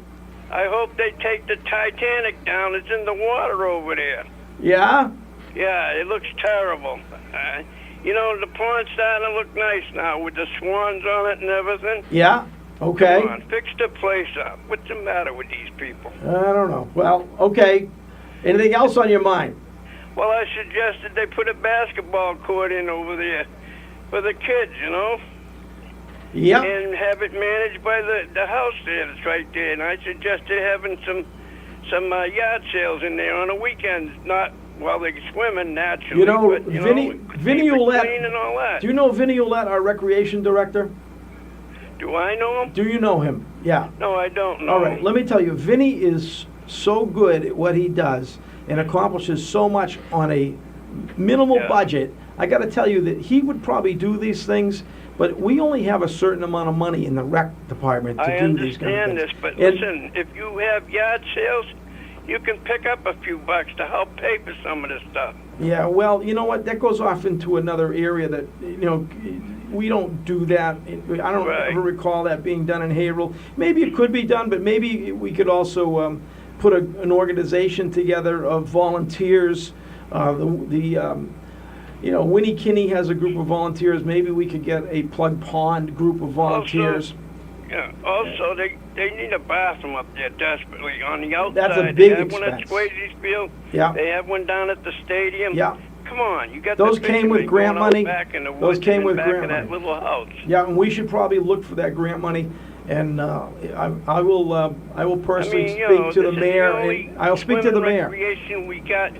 I hope they take the Titanic down. It's in the water over there.
Yeah?
Yeah, it looks terrible. The pond's starting to look nice now with the swans on it and everything.
Yeah. Okay.
Come on, fix the place up. What's the matter with these people?
I don't know. Well, okay. Anything else on your mind?
Well, I suggested they put a basketball court in over there for the kids,
Yeah.
And have it managed by the house there that's right there. And I suggested having some yard sales in there on the weekends, not while they're swimming naturally.
Vinny Ouellette.
Clean and all that.
Do you know Vinny Ouellette, our recreation director?
Do I know him?
Do you know him? Yeah.
No, I don't know.
All right, let me tell you, Vinny is so good at what he does and accomplishes so much on a minimal budget. I got to tell you that he would probably do these things, but we only have a certain amount of money in the rec department to do these kind of things.
I understand this, but listen, if you have yard sales, you can pick up a few bucks to help pay for some of this stuff.
Yeah, well, you know what? That goes off into another area that, we don't do that. I don't ever recall that being done in Haverhill. Maybe it could be done, but maybe we could also put an organization together of volunteers. Winnie Kinney has a group of volunteers. Maybe we could get a Plug Pond group of volunteers.
Also, they need a bathroom up there desperately on the outside.
That's a big
They have
expense.
one at Swayze's Field.
Yeah.
They have one down at the stadium.
Yeah.
Come on, you got
those
the
came with grant money. Those came with grant money.
That little house.
Yeah, and we should probably look for that grant money. And I will personally speak to the mayor. I'll speak to the mayor.
Recreation we got.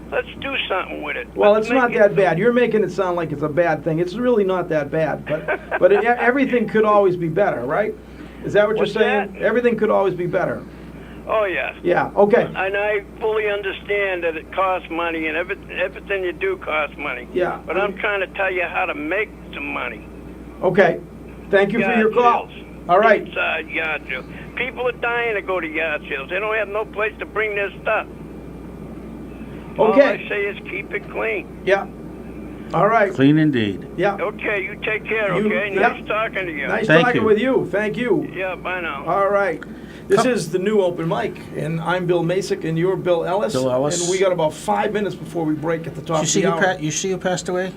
Let's do something with it.
Well, it's not that bad. You're making it sound like it's a bad thing. It's really not that bad. But everything could always be better, right? Is that what you're saying? Everything could always be better.
Oh, yeah.
Yeah, okay.
And I fully understand that it costs money, and everything you do costs money.
Yeah.
But I'm trying to tell you how to make some money.
Okay. Thank you for your call. All right.
Inside yard sales. People are dying to go to yard sales. They don't have no place to bring their stuff.
Okay.
All I say is keep it clean.
Yeah. All right.
Clean indeed.
Yeah.
Okay, you take care, okay? Nice talking to you.
Nice talking with you. Thank you.
Yeah, bye now.
All right. This is the new open mic, and I'm Bill Macek, and you're Bill Ellis.
Bill Ellis.
And we got about 5 minutes before we break at the top of the hour.
You see who passed away?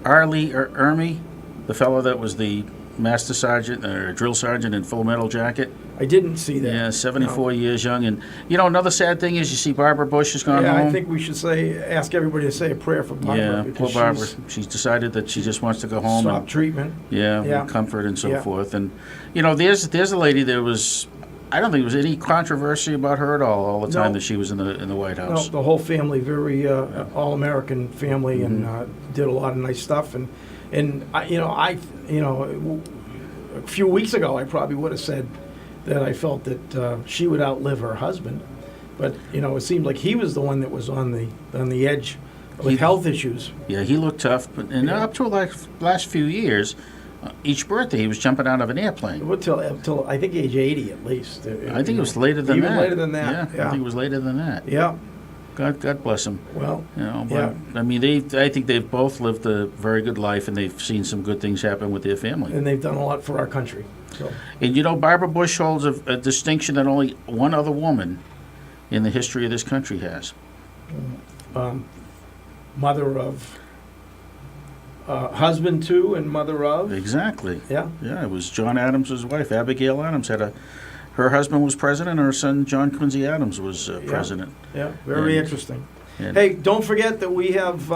Arlie Ermy, the fellow that was the master sergeant or drill sergeant in Full Metal Jacket.
I didn't see that.
Yeah, 74 years young. And, another sad thing is you see Barbara Bush has gone home.
I think we should ask everybody to say a prayer for Barbara.
Yeah, poor Barbara. She's decided that she just wants to go home.
Stop treatment.
Yeah, with comfort and so forth. And, there's a lady that was... I don't think there was any controversy about her at all the time that she was in the White House.
No, the whole family, very all-American family, and did a lot of nice stuff. And a few weeks ago, I probably would have said that I felt that she would outlive her husband. But, it seemed like he was the one that was on the edge with health issues.
Yeah, he looked tough. But up to last few years, each birthday he was jumping out of an airplane.
Till I think age 80 at least.
I think it was later than that.
Even later than that.
Yeah, I think it was later than that.
Yeah.
God bless him.
Well,
but, I mean, I think they've both lived a very good life, and they've seen some good things happen with their family.
And they've done a lot for our country. So.
And Barbara Bush holds a distinction that only one other woman in the history of this country has.
Mother of, husband to, and mother of.
Exactly.
Yeah.
Yeah, it was John Adams' wife, Abigail Adams, her husband was president, and her son, John Quincy Adams, was president.
Yeah, very interesting. Hey, don't forget that we have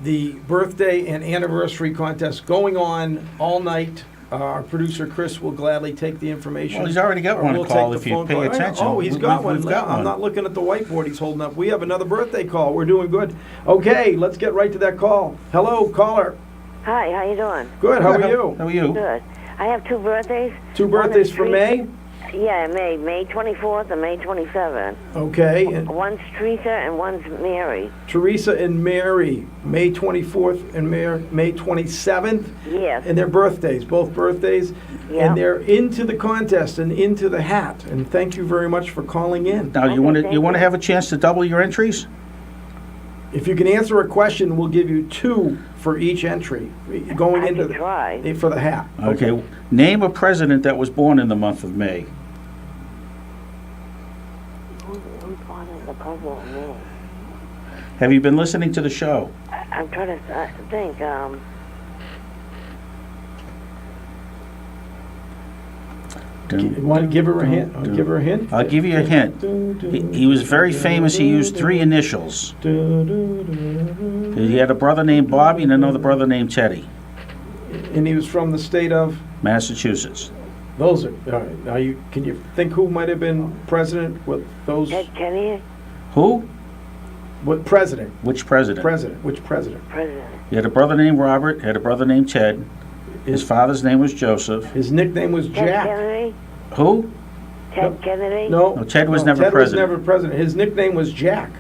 the birthday and anniversary contest going on all night. Our producer, Chris, will gladly take the information.
Well, he's already got one call if you pay attention.
Oh, he's got one. I'm not looking at the whiteboard he's holding up. We have another birthday call. We're doing good. Okay, let's get right to that call. Hello, caller.
Hi, how you doing?
Good, how are you?
How are you?
Good. I have two birthdays.
Two birthdays for May?
Yeah, May 24th and May 27th.
Okay.
One's Teresa and one's Mary.
Teresa and Mary, May 24th and May 27th?
Yes.
And their birthdays, both birthdays?
Yeah.
And they're into the contest and into the hat. And thank you very much for calling in.
Now, you want to have a chance to double your entries?
If you can answer a question, we'll give you two for each entry going into for the hat.
Okay. Name a president that was born in the month of May.
Who's born in the puzzle of May?
Have you been listening to the show?
I'm trying to think.
You want to give her a hint? I'll give her a hint.
I'll give you a hint. He was very famous. He used three initials. He had a brother named Bobby and another brother named Teddy.
And he was from the state of?
Massachusetts.
Those are, all right. Now can you think who might have been president with those?
Ted Kennedy?
Who?
What president?
Which president?
Which president?
President.
He had a brother named Robert, had a brother named Ted. His father's name was Joseph.
His nickname was Jack.
Ted Kennedy?
Who?
Ted Kennedy?
No,
Ted was never president.
Ted was never president. His nickname was Jack.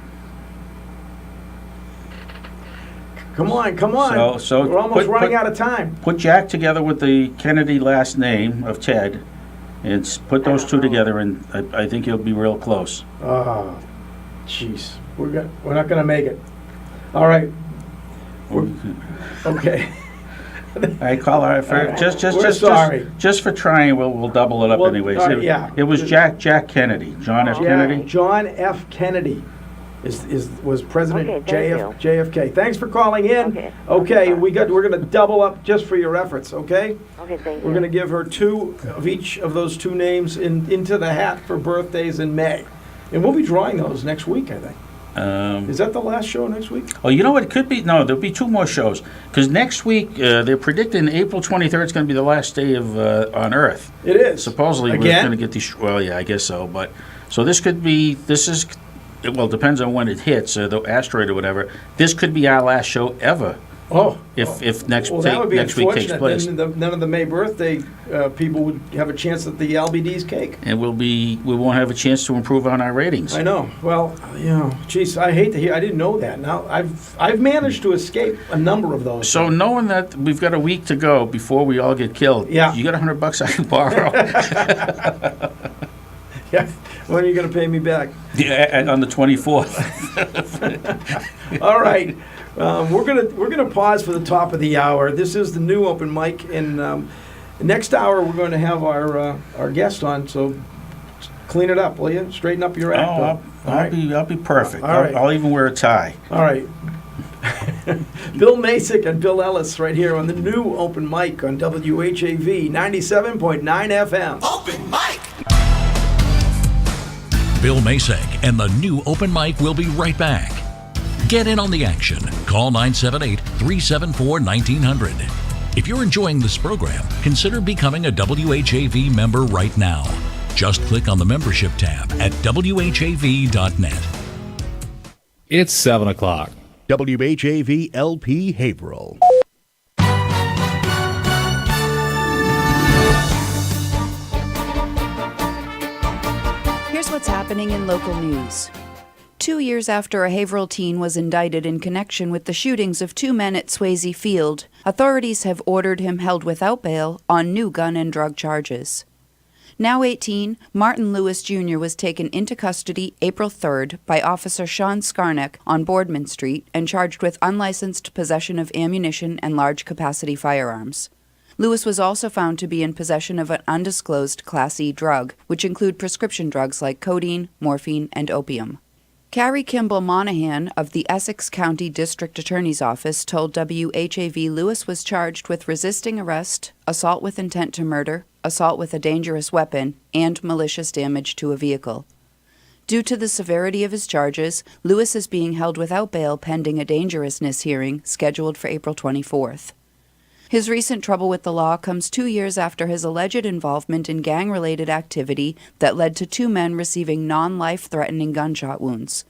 Come on.
So
we're almost running out of time.
Put Jack together with the Kennedy last name of Ted, and put those two together, and I think you'll be real close.
Oh, jeez. We're not going to make it. All right. Okay.
I call her
sorry.
Just for trying. We'll double it up anyways.
Yeah.
It was Jack Kennedy. John F. Kennedy.
John F. Kennedy was President JFK. Thanks for calling in. Okay, we're going to double up just for your efforts. Okay.
Okay, thank you.
We're going to give her two of each of those two names into the hat for birthdays in May, and we'll be drawing those next week, I think. Is that the last show next week?
Oh, you know what? It could be. No, there'll be two more shows. Because next week, they're predicting April 23rd is going to be the last day of on Earth.
It is.
Supposedly, we're going to get these. Well, yeah, I guess so. But so this could be. This is. Well, it depends on when it hits, the asteroid or whatever. This could be our last show ever.
Oh.
If next week takes place.
Then none of the May birthday people would have a chance at the LBD's cake.
And we won't have a chance to improve on our ratings.
I know. Well, geez, I hate to hear. I didn't know that. Now I've managed to escape a number of those.
So knowing that we've got a week to go before we all get killed, you got $100 I can borrow.
Yeah. When are you going to pay me back?
Yeah, on the 24th.
All right. We're gonna pause for the top of the hour. This is the new open mic, and next hour we're going to have our guest on. So clean it up, will you? Straighten up your act.
I'll be perfect.
All right.
I'll even wear a tie.
All right. Bill Macek and Bill Ellis right here on the new open mic on WHAV 97.9 FM.
Open mic.
Bill Macek and the new open mic will be right back. Get in on the action. Call 978-374-1900. If you're enjoying this program, consider becoming a WHAV member right now. Just click on the membership tab at WHAV.net.
It's 7 o'clock.
WHAV LP Haverhill.
Here's what's happening happening in local news. 2 years after a Haverhill teen was indicted in connection with the shootings of 2 men at Swayze Field, authorities have ordered him held without bail on new gun and drug charges. Now 18, Martin Lewis Jr. was taken into custody April 3rd by Officer Sean Skarnek on Boardman Street and charged with unlicensed possession of ammunition and large-capacity firearms. Lewis was also found to be in possession of an undisclosed Class E drug, which include prescription drugs like codeine, morphine, and opium. Carrie Kimball Monahan of the Essex County District Attorney's Office told WHAV Lewis was charged with resisting arrest, assault with intent to murder, assault with a dangerous weapon, and malicious damage to a vehicle. Due to the severity of his charges, Lewis is being held without bail pending a dangerousness hearing scheduled for April 24th. His recent trouble with the law comes 2 years after his alleged involvement in gang-related activity that led to 2 men receiving non-life-threatening gunshot wounds.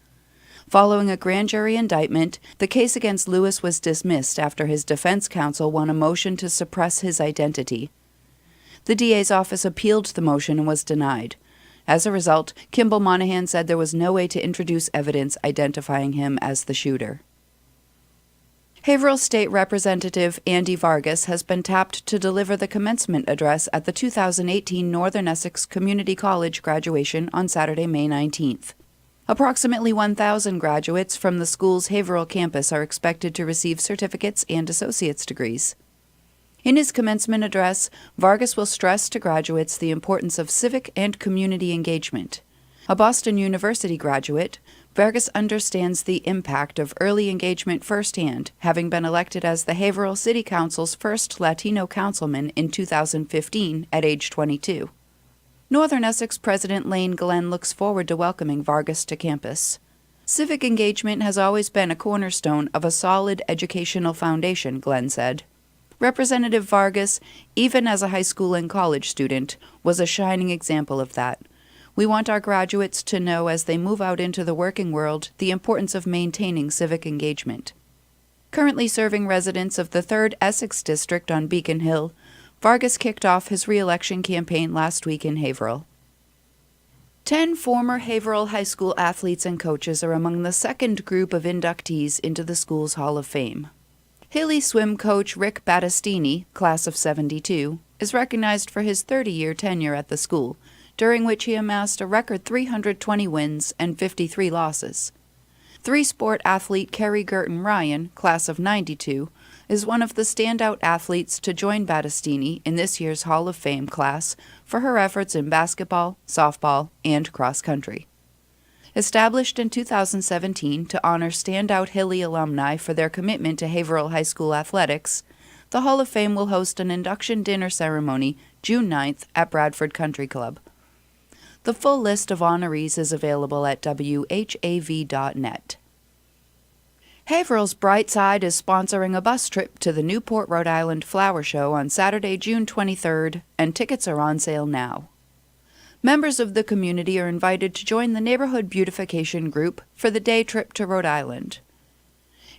Following a grand jury indictment, the case against Lewis was dismissed after his defense counsel won a motion to suppress his identity. The DA's office appealed the motion and was denied. As a result, Kimball Monahan said there was no way to introduce evidence identifying him as the shooter. Haverhill State Representative Andy Vargas has been tapped to deliver the commencement address at the 2018 Northern Essex Community College graduation on Saturday, May 19th. Approximately 1,000 graduates from the school's Haverhill campus are expected to receive certificates and associate's degrees. In his commencement address, Vargas will stress to graduates the importance of civic and community engagement. A Boston University graduate, Vargas understands the impact of early engagement firsthand, having been elected as the Haverhill City Council's first Latino councilman in 2015 at age 22. Northern Essex President Lane Glenn looks forward to welcoming Vargas to campus. Civic engagement has always been a cornerstone of a solid educational foundation, Glenn said. Representative Vargas, even as a high school and college student, was a shining example of that. We want our graduates to know as they move out into the working world the importance of maintaining civic engagement. Currently serving residents of the 3rd Essex District on Beacon Hill, Vargas kicked off his re-election campaign last week in Haverhill. 10 former Haverhill High School athletes and coaches are among the second group of inductees into the school's Hall of Fame. Hilly swim coach Rick Battistini, class of 72, is recognized for his 30-year tenure at the school, during which he amassed a record 320 wins and 53 losses. Three-sport athlete Kerry Gerton Ryan, class of 92, is one of the standout athletes to join Battistini in this year's Hall of Fame class for her efforts in basketball, softball, and cross-country. Established in 2017 to honor standout Hilly alumni for their commitment to Haverhill High School athletics, the Hall of Fame will host an induction dinner ceremony June 9th at Bradford Country Club. The full list of honorees is available at WHAV.net. Haverhill's Bright Side is sponsoring a bus trip to the Newport, Rhode Island Flower Show on Saturday, June 23rd, and tickets are on sale now. Members of the community are invited to join the Neighborhood Beautification Group for the day trip to Rhode Island.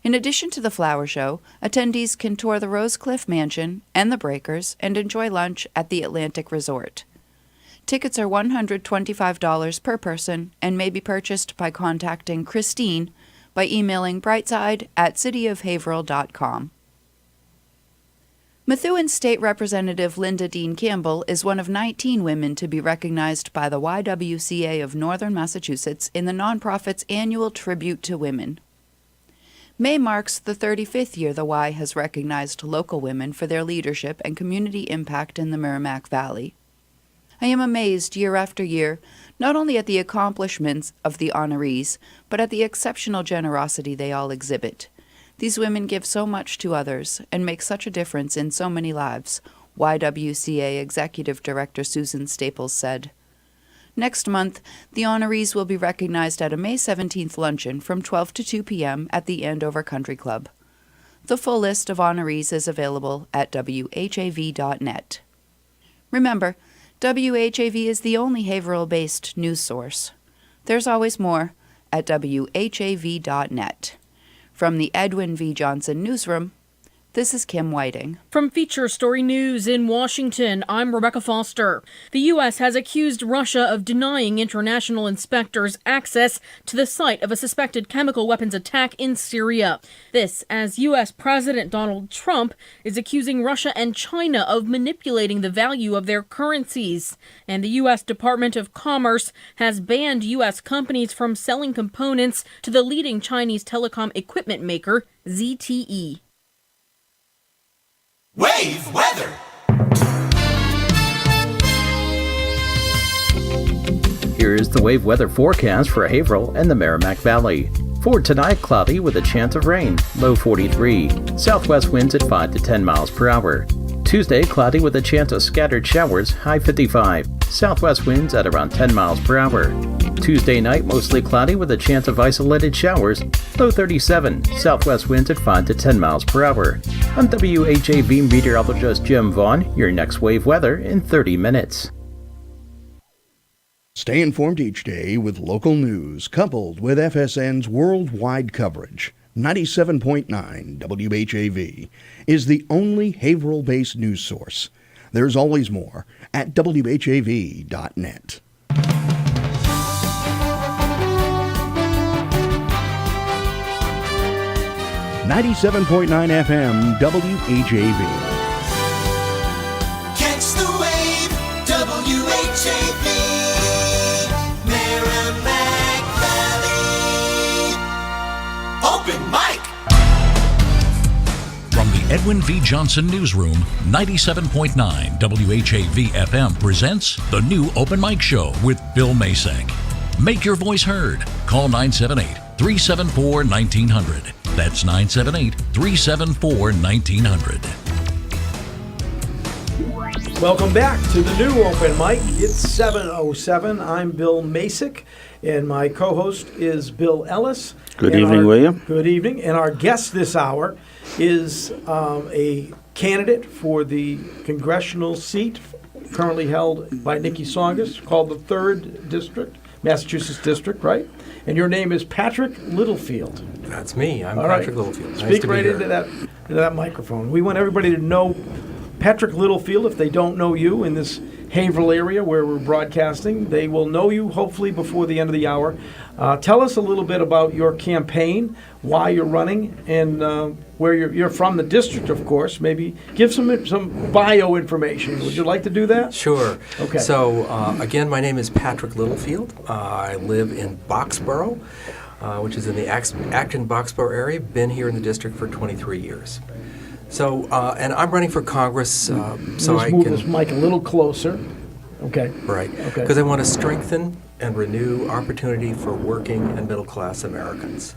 In addition to the flower show, attendees can tour the Rosecliff Mansion and the Breakers and enjoy lunch at the Atlantic Resort. Tickets are $125 per person and may be purchased by contacting Christine by emailing brightside@cityofhaverhill.com. Methuen State Representative Linda Dean Campbell is one of 19 women to be recognized by the YWCA of Northern Massachusetts in the nonprofit's annual Tribute to Women. May marks the 35th year the Y has recognized local women for their leadership and community impact in the Merrimack Valley. I am amazed year after year, not only at the accomplishments of the honorees, but at the exceptional generosity they all exhibit. These women give so much to others and make such a difference in so many lives, YWCA Executive Director Susan Staples said. Next month, the honorees will be recognized at a May 17th luncheon from 12 to 2 p.m. at the Andover Country Club. The full list of honorees is available at WHAV.net. Remember, WHAV is the only Haverhill-based news source. There's always more at WHAV.net. From the Edwin V. Johnson Newsroom, This is Kim Whiting.
From Feature Story News in Washington, I'm Rebecca Foster. The U.S. has accused Russia of denying international inspectors access to the site of a suspected chemical weapons attack in Syria. This as U.S. President Donald Trump is accusing Russia and China of manipulating the value of their currencies. And the U.S. Department of Commerce has banned U.S. companies from selling components to the leading Chinese telecom equipment maker, ZTE.
Wave weather.
Here is the Wave weather forecast for Haverhill and the Merrimack Valley. For tonight, cloudy with a chance of rain, low 43. Southwest winds at 5 to 10 miles per hour. Tuesday, cloudy with a chance of scattered showers, high 55. Southwest winds at around 10 miles per hour. Tuesday night, mostly cloudy with a chance of isolated showers, low 37. Southwest winds at 5 to 10 miles per hour. I'm WHAV meteorologist Jim Vaughn. Your next Wave weather in 30 minutes.
Stay informed each day with local news coupled with FSN's worldwide coverage. 97.9 WHAV is the only Haverhill-based news source. There's always more at WHAV.net. 97.9 FM WHAV.
Catch the wave, WHAV. Merrimack Valley. Open mic.
From the Edwin V. Johnson Newsroom, 97.9 WHAV FM presents the new Open Mic Show with Bill Macek. Make your voice heard. Call 978-374-1900. That's 978-374-1900.
Welcome back to the new Open Mic. It's 7:07. I'm Bill Macek, and my co-host is Bill Ellis.
Good evening, William.
Good evening. And our guest this hour is a candidate for the congressional seat currently held by Nikki Songus, called the 3rd District, Massachusetts District, right? And your name is Patrick Littlefield.
That's me. I'm
All
Patrick
right.
Littlefield. Nice
Speak
to be
right
here.
into that microphone. We want everybody to know Patrick Littlefield. If they don't know you in this Haverhill area where we're broadcasting, they will know you hopefully before the end of the hour. Tell us a little bit about your campaign, why you're running, and where you're from, the district, of course. Maybe give some bio information. Would you like to do that?
Sure.
Okay.
So, again, my name is Patrick Littlefield. I live in Boxborough, which is in the Acton-Boxborough area. Been here in the district for 23 years. So, and I'm running for Congress, so
Let's
I
move
can...
this mic a little closer. Okay.
Right.
Okay.
Because I want to strengthen and renew opportunity for working and middle-class Americans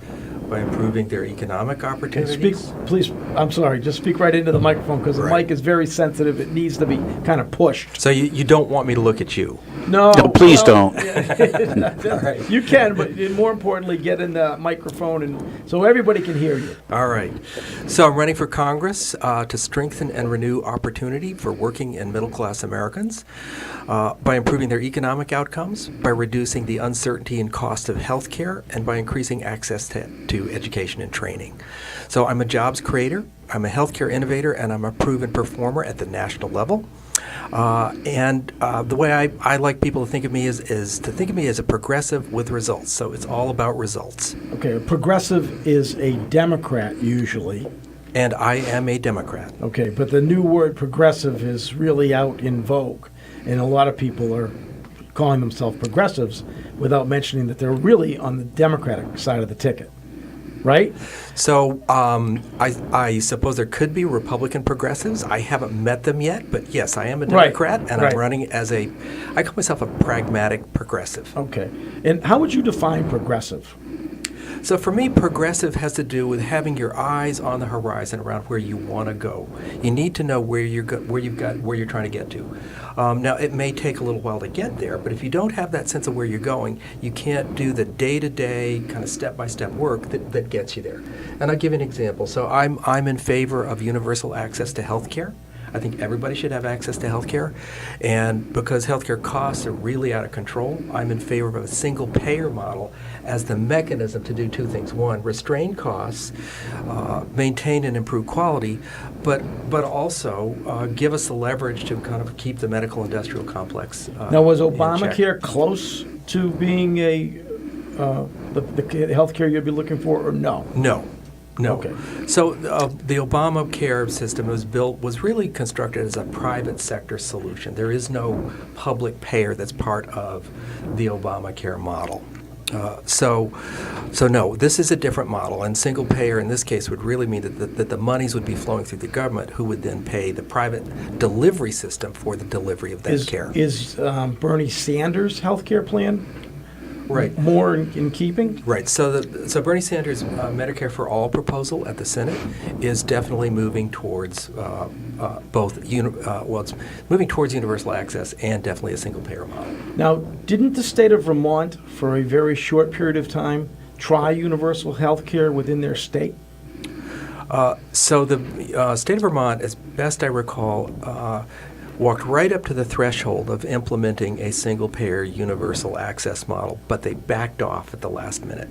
by improving their economic opportunities.
Speak, please. I'm sorry. Just speak right into the microphone because the mic is very sensitive. It needs to be kind of pushed.
So you don't want me to look at you?
No,
please
don't.
All right.
You can, but more importantly, get in the microphone and so everybody can hear you.
All right. So I'm running for Congress to strengthen and renew opportunity for working and middle-class Americans by improving their economic outcomes, by reducing the uncertainty and cost of health care, and by increasing access to education and training. So I'm a jobs creator, I'm a healthcare innovator, and I'm a proven performer at the national level. The way I like people to think of me is to think of me as a progressive with results. So it's all about results.
Okay, a progressive is a Democrat usually.
And I am a Democrat.
Okay, but the new word progressive is really out in vogue, and a lot of people are calling themselves progressives without mentioning that they're really on the Democratic side of the ticket. Right?
So I suppose there could be Republican progressives. I haven't met them yet, but yes, I am a Democrat, and I'm running as I call myself a pragmatic progressive.
Okay. And how would you define progressive?
So for me, progressive has to do with having your eyes on the horizon around where you want to go. You need to know where you're trying to get to. Now, it may take a little while to get there, but if you don't have that sense of where you're going, you can't do the day-to-day kind of step-by-step work that gets you there. And I'll give you an example. So I'm in favor of universal access to health care. I think everybody should have access to health care. And because healthcare costs are really out of control, I'm in favor of a single payer model as the mechanism to do two things. One, restrain costs, maintain and improve quality, but also give us the leverage to kind of keep the medical industrial complex
Now, was
in check.
Obamacare close to being the health care you'd be looking for, or no?
No.
Okay.
So the Obamacare system was really constructed as a private sector solution. There is no public payer that's part of the Obamacare model. So no, this is a different model, and single payer in this case would really mean that the monies would be flowing through the government, who would then pay the private delivery system for the delivery of that care.
Is Bernie Sanders' health care plan
right
more in keeping?
Right. So Bernie Sanders' Medicare for All proposal at the Senate is definitely moving towards it's moving towards universal access and definitely a single payer model.
Now, didn't the state of Vermont, for a very short period of time, try universal health care within their state?
So the state of Vermont, as best I recall, walked right up to the threshold of implementing a single-payer universal access model, but they backed off at the last minute.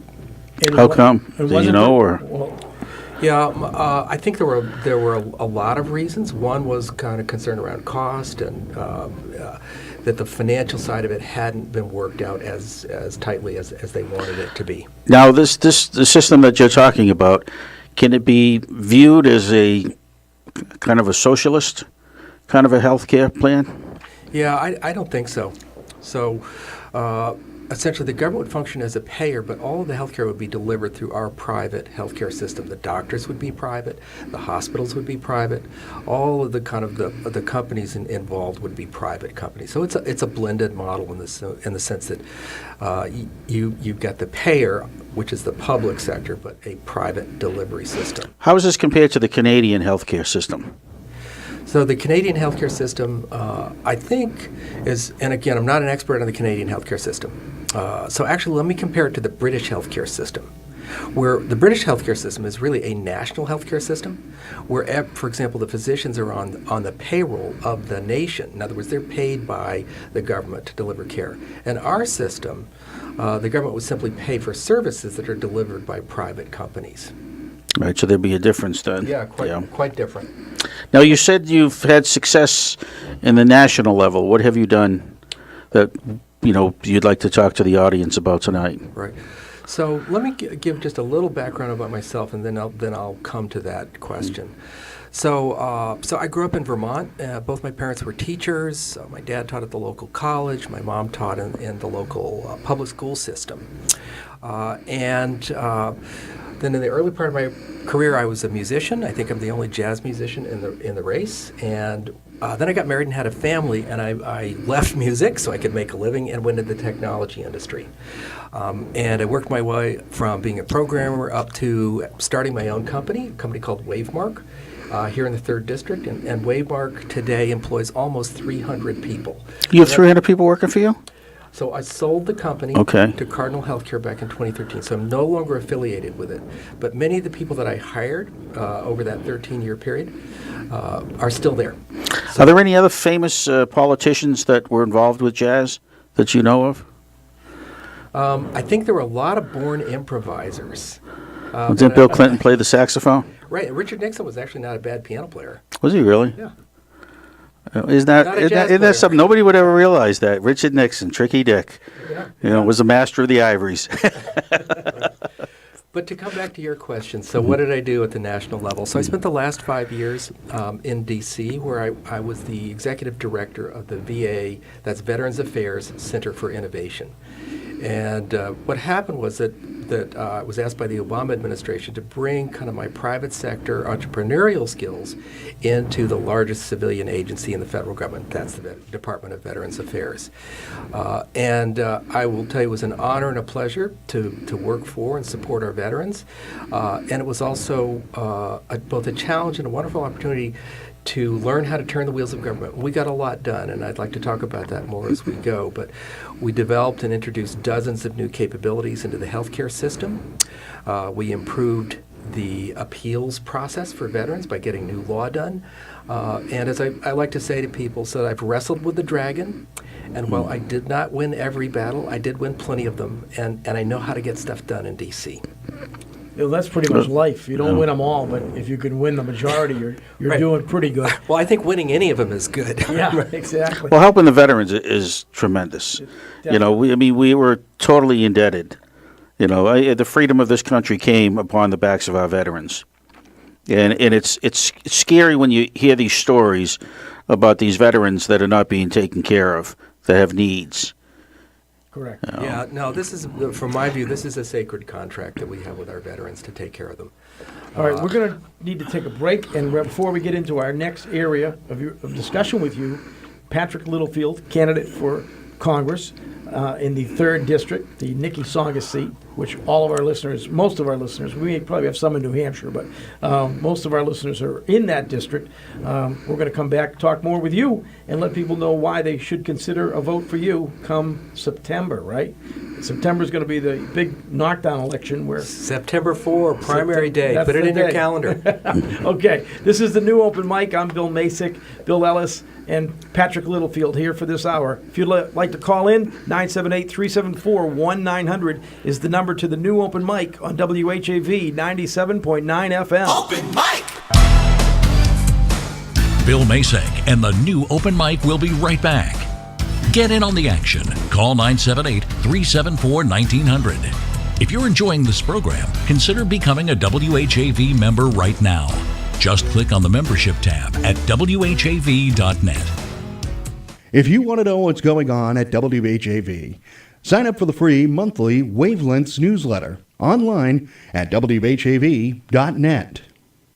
How come? Do you know, or?
Yeah, I think there were a lot of reasons. One was kind of concern around cost and that the financial side of it hadn't been worked out as tightly as they wanted it to be.
Now, the system that you're talking about, can it be viewed as a kind of a socialist kind of a health care plan?
Yeah, I don't think so. So essentially the government would function as a payer, but all of the health care would be delivered through our private health care system. The doctors would be private, the hospitals would be private, all of the kind of the companies involved would be private companies. So it's a blended model in the sense that you've got the payer, which is the public sector, but a private delivery system.
How is this compared to the Canadian healthcare system?
So the Canadian healthcare system, I think, is, and again, I'm not an expert on the Canadian healthcare system. So actually, let me compare it to the British healthcare system, where the British healthcare system is really a national healthcare system, where, for example, the physicians are on the payroll of the nation. In other words, they're paid by the government to deliver care. In our system, the government would simply pay for services that are delivered by private companies.
Right, so there'd be a difference then.
Yeah, quite different.
Now, you said you've had success in the national level. What have you done that, you'd like to talk to the audience about tonight?
Right. So let me give just a little background about myself, and then I'll come to that question. So I grew up in Vermont. Both my parents were teachers. My dad taught at the local college. My mom taught in the local public school system. Then in the early part of my career, I was a musician. I think I'm the only jazz musician in the race. And then I got married and had a family, and I left music so I could make a living and went into the technology industry. And I worked my way from being a programmer up to starting my own company, a company called WaveMark, here in the 3rd District. And WaveMark today employs almost 300 people.
You have 300 people working for you?
So I sold the company to Cardinal Healthcare back in 2013, so I'm no longer affiliated with it. But many of the people that I hired over that 13-year period are still there.
Are there any other famous politicians that were involved with jazz that you know of?
I think there were a lot of born improvisers.
Didn't Bill Clinton play the saxophone?
Right, and Richard Nixon was actually not a bad piano player.
Was he really?
Yeah.
Isn't that something nobody would ever realize, that Richard Nixon, Tricky Dick, was the master of the ivories?
But to come back to your question, so what did I do at the national level? So I spent the last 5 years in D.C., where I was the executive director of the VA, that's Veterans Affairs Center for Innovation. And what happened was that I was asked by the Obama administration to bring kind of my private sector entrepreneurial skills into the largest civilian agency in the federal government. That's the Department of Veterans Affairs. And I will tell you, it was an honor and a pleasure to work for and support our veterans. And it was also both a challenge and a wonderful opportunity to learn how to turn the wheels of government. We got a lot done, and I'd like to talk about that more as we go, but we developed and introduced dozens of new capabilities into the healthcare system. We improved the appeals process for veterans by getting new law done. And as I like to say to people, so I've wrestled with the dragon, and while I did not win every battle, I did win plenty of them, and I know how to get stuff done in D.C.
That's pretty much life. You don't win them all, but if you can win the majority, you're
Right.
doing pretty good.
Well, I think winning any of them is good.
Yeah, exactly.
Well, helping the veterans is tremendous. We were totally indebted. The freedom of this country came upon the backs of our veterans. And it's scary when you hear these stories about these veterans that are not being taken care of, that have needs.
Correct.
Yeah, no, this is, from my view, this is a sacred contract that we have with our veterans to take care of them.
All right, we're going to need to take a break, and before we get into our next area of discussion with you, Patrick Littlefield, candidate for Congress in the 3rd District, the Nikki Songus seat, which most of our listeners, we probably have some in New Hampshire, but most of our listeners are in that district. We're going to come back, talk more with you, and let people know why they should consider a vote for you come September, right? September is going to be the big knockdown election where...
September 4, primary day. Put it in your calendar.
Okay, this is the new open mic. I'm Bill Macek, Bill Ellis, and Patrick Littlefield here for this hour. If you'd like to call in, 978-374-1900 is the number to the new open mic on WHAV 97.9 FM.
Open mic!
Bill Macek and the new open mic will be right back. Get in on the action. Call 978-374-1900. If you're enjoying this program, consider becoming a WHAV member right now. Just click on the membership tab at WHAV.net.
If you want to know what's going on at WHAV, sign up for the free monthly Wavelengths newsletter online at WHAV.net.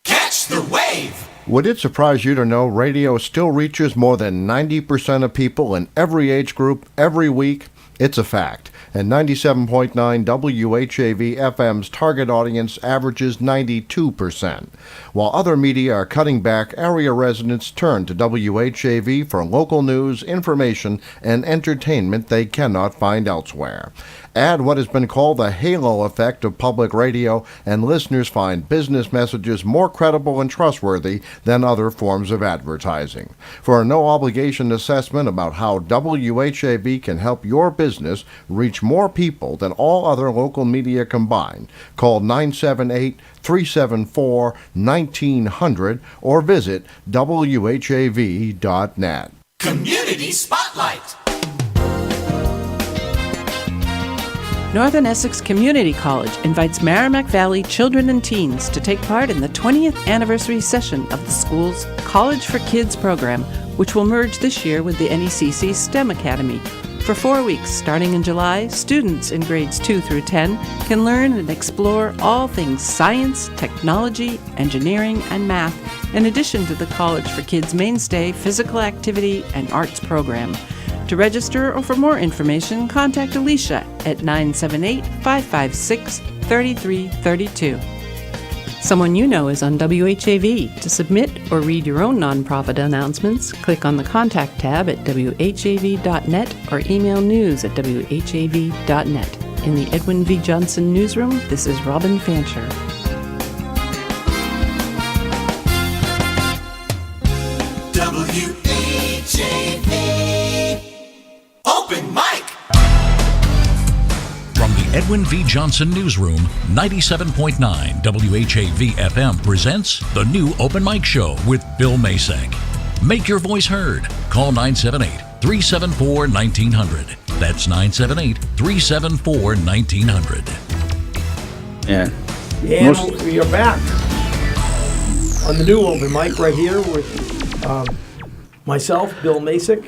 Catch the wave!
Would it surprise you to know radio still reaches more than 90% of people in every age group every week? It's a fact. And 97.9 WHAV FM's target audience averages 92%. While other media are cutting back, area residents turn to WHAV for local news, information, and entertainment they cannot find elsewhere. Add what has been called the halo effect of public radio, and listeners find business messages more credible and trustworthy than other forms of advertising. For a no-obligation assessment about how WHAV can help your business reach more people than all other local media combined, call 978-374-1900 or visit WHAV.net.
Community Spotlight!
Northern Essex Community College invites Merrimack Valley children and teens to take part in the 20th anniversary session of the school's College for Kids program, which will merge this year with the NECC STEM Academy. For 4 weeks, starting in July, students in grades 2 through 10 can learn and explore all things science, technology, engineering, and math, in addition to the College for Kids mainstay physical activity and arts program. To register or for more information, contact Alicia at 978-556-3332. Someone you know is on WHAV. To submit or read your own nonprofit announcements, click on the Contact tab at WHAV.net or email news@WHAV.net. In the Edwin V. Johnson newsroom, this is Robin Fancher.
WHAV Open Mic!
From the Edwin V. Johnson Newsroom, 97.9 WHAV FM presents the new Open Mic Show with Bill Macek. Make your voice heard. Call 978-374-1900. That's 978-374-1900.
Yeah.
And we are back on the new open mic right here with myself, Bill Macek,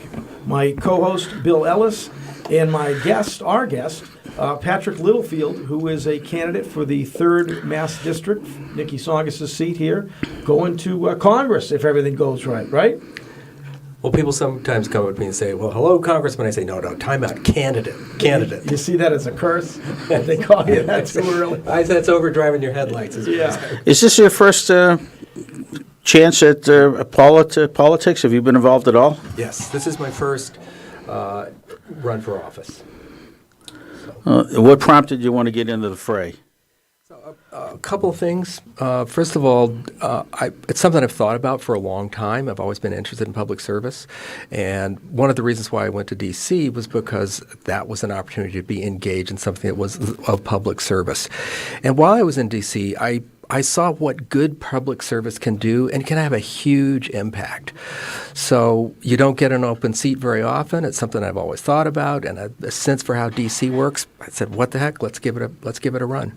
my co-host, Bill Ellis, and our guest, Patrick Littlefield, who is a candidate for the 3rd Mass District, Nikki Songus' seat here, going to Congress if everything goes right?
Well, people sometimes come up to me and say, well, hello, Congressman. I say, no, time out, candidate.
You see that as a curse? They call you that too early.
That's overdriving your headlights.
Yeah.
Is this your first chance at politics? Have you been involved at all?
Yes, this is my first run for office.
What prompted you want to get into the fray?
A couple of things. First of all, it's something I've thought about for a long time. I've always been interested in public service. And one of the reasons why I went to D.C. was because that was an opportunity to be engaged in something that was of public service. And while I was in D.C., I saw what good public service can do and can have a huge impact. So you don't get an open seat very often. It's something I've always thought about, and a sense for how D.C. works. I said, what the heck? Let's give it a run.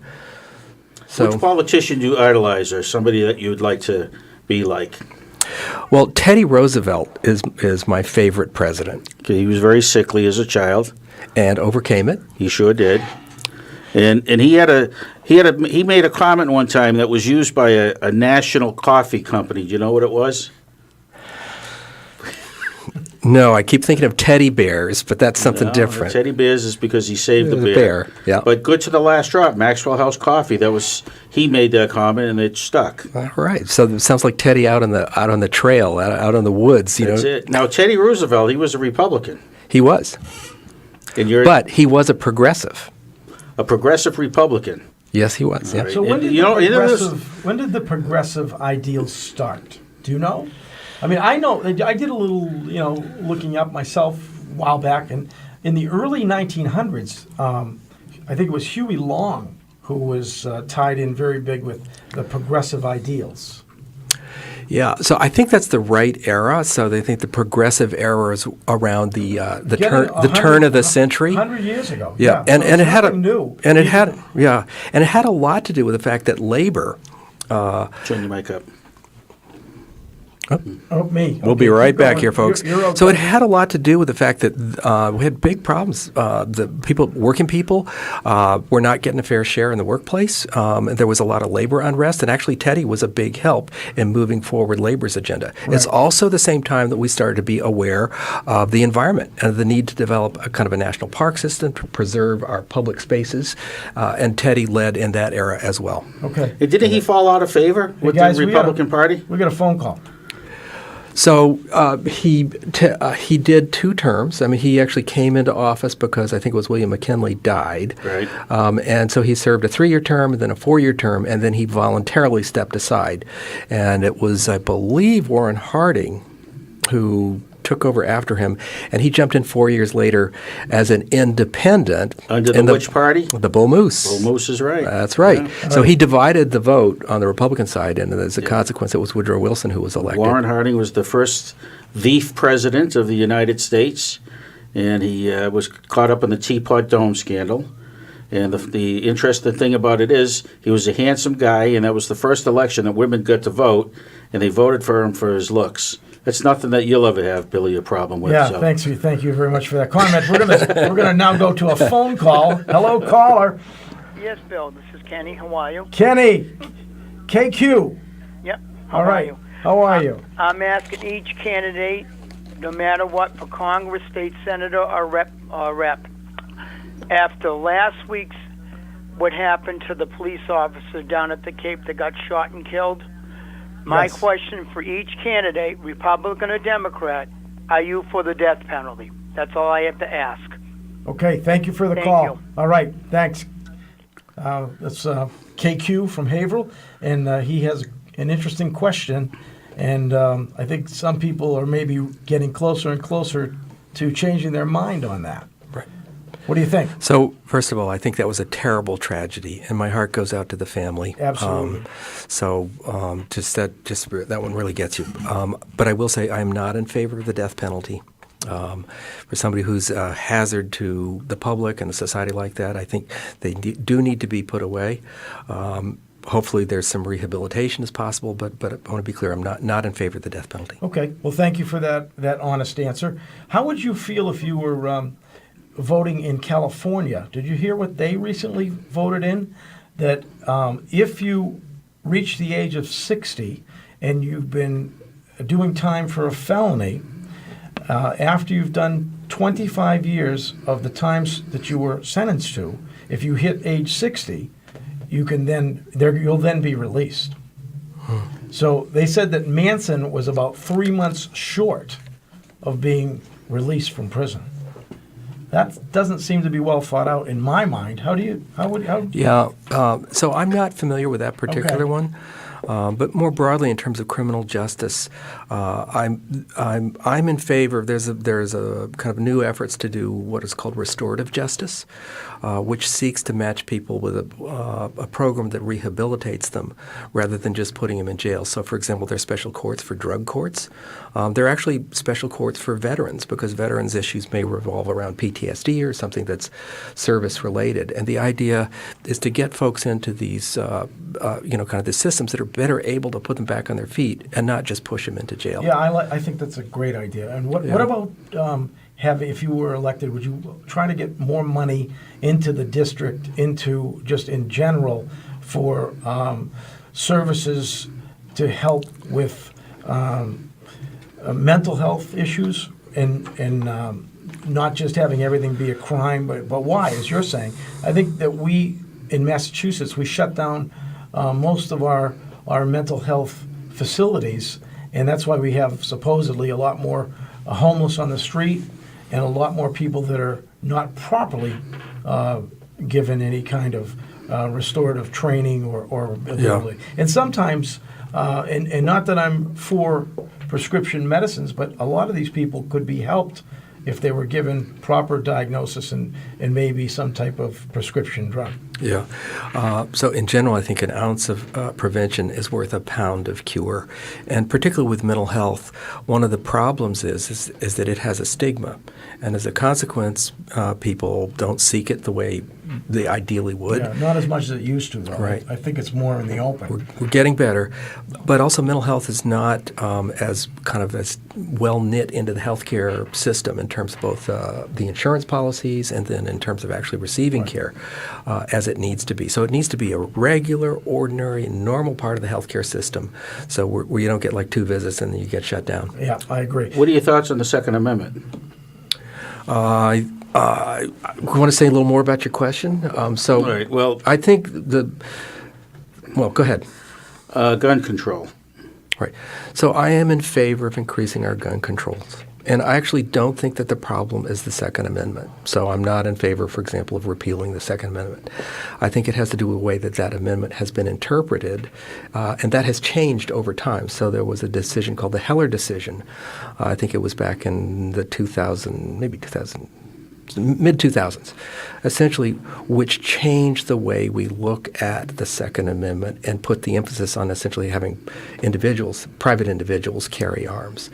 So,
which politician do you idolize, or somebody that you'd like to be like?
Well, Teddy Roosevelt is my favorite president.
Okay, he was very sickly as a child,
and overcame it.
He sure did. And he made a comment one time that was used by a national coffee company. Do you know what it was?
No, I keep thinking of teddy bears, but that's something different.
Teddy bears is because he saved the
bear. Yeah.
But good to the last drop, Maxwell House Coffee. He made that comment and it stuck.
All right. So it sounds like Teddy out on the trail, out on the woods.
That's it. Now Teddy Roosevelt, he was a Republican.
He was. But he was a progressive.
A progressive Republican.
Yes, he was. Yeah.
Right.
So when did the progressive ideals start? Do you know? I mean, I know I did a little, looking up myself a while back, and in the early 1900s, I think it was Huey Long who was tied in very big with the progressive ideals.
Yeah, so I think that's the right era. So they think the progressive era is around the turn of the century,
100 years ago.
Yeah,
and
it had
it
had a lot to do with the fact that labor.
Turn your mic up.
Me.
We'll be right back here, folks.
You're okay.
So it had a lot to do with the fact that we had big problems. Working people, were not getting a fair share in the workplace. And there was a lot of labor unrest. And actually, Teddy was a big help in moving forward labor's agenda. Right. It's also the same time that we started to be aware of the environment and the need to develop a kind of a national park system to preserve our public spaces. And Teddy led in that era as well.
Okay.
And didn't he fall out of favor with the Republican Party?
We got a phone call.
So he did 2 terms. I mean, he actually came into office because I think it was William McKinley died.
Right.
And so he served a 3-year term and then a 4-year term, and then he voluntarily stepped aside. And it was, I believe, Warren Harding who took over after him, and he jumped in 4 years later as an independent.
Under which party?
The Bull Moose.
Bull Moose is right.
That's right. Yeah. So he divided the vote on the Republican side, and as a consequence, it was Woodrow Wilson who was elected.
Warren Harding was the first thief president of the United States, and he was caught up in the Teapot Dome scandal. And the interesting thing about it is he was a handsome guy, and that was the first election that women got to vote, and they voted for him for his looks. It's nothing that you'll ever have, Billy, a problem with.
Yeah,
so.
Thank you very much for that comment. We're gonna now go to a phone call. Hello, caller.
Yes, Bill. This is Kenny. How are you?
Kenny, KQ.
Yep.
All right. How are you?
I'm asking each candidate, no matter what, for Congress, state senator, or rep. After last week's, what happened to the police officer down at the Cape that got shot and killed? My question for each candidate, Republican or Democrat, are you for the death penalty? That's all I have to ask.
Okay, thank you for the call. You. All right, thanks. That's KQ from Haverhill, and he has an interesting question, and I think some people are maybe getting closer and closer to changing their mind on that.
Right.
What do you think?
So, first of all, I think that was a terrible tragedy, and my heart goes out to the family.
Absolutely.
That one really gets you. But I will say I am not in favor of the death penalty. For somebody who's a hazard to the public and a society like that, I think they do need to be put away. Hopefully there's some rehabilitation as possible, but I want to be clear, I'm not in favor of the death penalty.
Okay. Well, thank you for that honest answer. How would you feel if you were voting in California? Did you hear what they recently voted in? That if you reach the age of 60 and you've been doing time for a felony, after you've done 25 years of the times that you were sentenced to, if you hit age 60, you'll then be released. So they said that Manson was about 3 months short of being released from prison. That doesn't seem to be well thought out in my mind.
Yeah, so I'm not familiar with that particular one. But more broadly, in terms of criminal justice, I'm in favor. There's a kind of new efforts to do what is called restorative justice, which seeks to match people with a program that rehabilitates them rather than just putting them in jail. So, for example, there's special courts for drug courts. There are actually special courts for veterans because veterans' issues may revolve around PTSD or something that's service-related. And the idea is to get folks into these, kind of the systems that are better able to put them back on their feet and not just push them into jail.
Yeah, I think that's a great idea. And what about if you were elected, would you try to get more money into the district, into just in general, for services to help with mental health issues and not just having everything be a crime, but why, as you're saying? I think that we, in Massachusetts, we shut down most of our mental health facilities, and that's why we have supposedly a lot more homeless on the street and a lot more people that are not properly given any kind of restorative training or ability. Yeah. And sometimes, and not that I'm for prescription medicines, but a lot of these people could be helped if they were given proper diagnosis and maybe some type of prescription drug.
Yeah. So in general, I think an ounce of prevention is worth a pound of cure. And particularly with mental health, one of the problems is that it has a stigma. And as a consequence, people don't seek it the way they ideally would.
Yeah, not as much as it used to, though.
Right.
I think it's more in the open.
We're getting better. But also mental health is not as well knit into the healthcare system in terms of both the insurance policies and then in terms of actually receiving care as it needs to be. So it needs to be a regular, ordinary, normal part of the healthcare system, so where you don't get like 2 visits and then you get shut down.
Yeah, I agree.
What are your thoughts on the Second Amendment?
I want to say a little more about your question. All right, well, I think well, go ahead.
Gun control.
Right. So I am in favor of increasing our gun controls. And I actually don't think that the problem is the Second Amendment. So I'm not in favor, for example, of repealing the Second Amendment. I think it has to do with the way that amendment has been interpreted, and that has changed over time. So there was a decision called the Heller decision. I think it was back in the mid-2000s, essentially, which changed the way we look at the Second Amendment and put the emphasis on essentially having private individuals carry arms.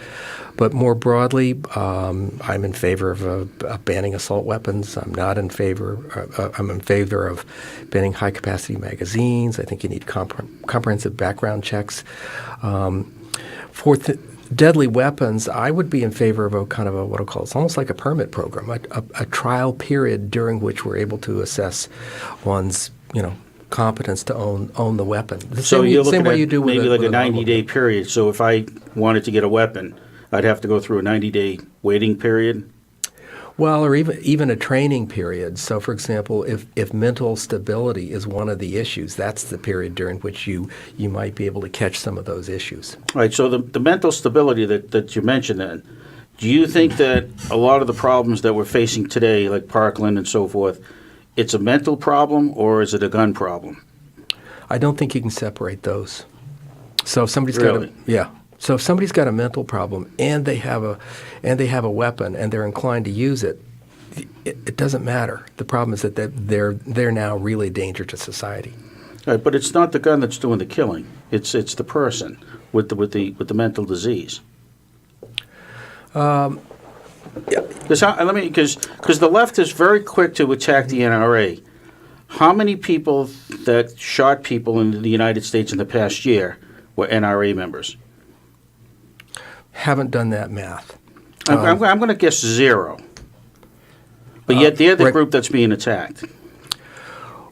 But more broadly, I'm in favor of banning assault weapons. I'm in favor of banning high-capacity magazines. I think you need comprehensive background checks. For deadly weapons, I would be in favor of what I'll call, it's almost like a permit program, a trial period during which we're able to assess one's, competence to own the weapon.
So you're looking at maybe like a 90-day period. So if I wanted to get a weapon, I'd have to go through a 90-day waiting period?
Well, or even a training period. So, for example, if mental stability is one of the issues, that's the period during which you might be able to catch some of those issues.
All right, so the mental stability that you mentioned then, do you think that a lot of the problems that we're facing today, like Parkland and so forth, it's a mental problem or is it a gun problem?
I don't think you can separate those. So if somebody's So if somebody's got a mental problem and they have a weapon and they're inclined to use it, it doesn't matter. The problem is that they're now really a danger to society.
Right, but it's not the gun that's doing the killing. It's the person with the mental disease. Because the left is very quick to attack the NRA. How many people that shot people in the United States in the past year were NRA members?
Haven't done that math.
I'm going to guess 0. But yet they're the group that's being attacked.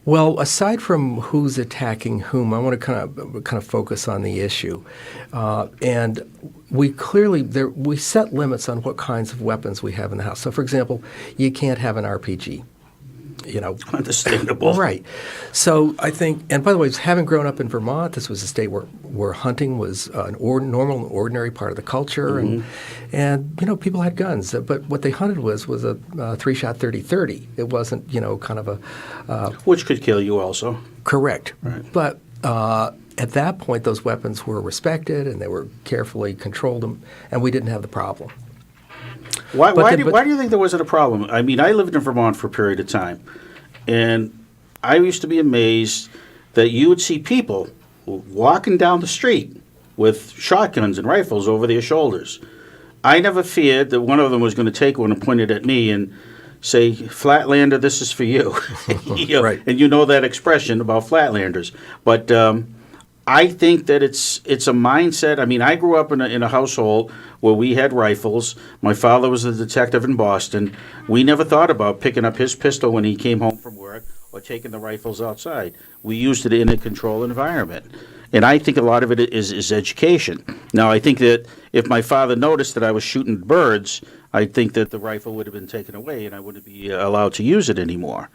Well, aside from who's attacking whom, I want to kind of focus on the issue, and we set limits on what kinds of weapons we have in the house. So, for example, you can't have an RPG.
Understandable.
Right. So I think, and by the way, having grown up in Vermont, this was a state where hunting was an normal and ordinary part of the culture, and people had guns, but what they hunted was a 3-shot 30-30. It wasn't, kind of a
which could kill you also.
Correct.
Right.
But at that point, those weapons were respected and they were carefully controlled, and we didn't have the problem.
Why do you think there wasn't a problem? I mean, I lived in Vermont for a period of time, and I used to be amazed that you would see people walking down the street with shotguns and rifles over their shoulders. I never feared that one of them was going to take one and point it at me and say, "Flatlander, this is for you."
Right.
And you know that expression about Flatlanders. But I think that it's a mindset. I mean, I grew up in a household where we had rifles. My father was a detective in Boston. We never thought about picking up his pistol when he came home from work or taking the rifles outside. We used it in a controlled environment. And I think a lot of it is education. Now, I think that if my father noticed that I was shooting birds, I think that the rifle would have been taken away and I wouldn't be allowed to use it anymore.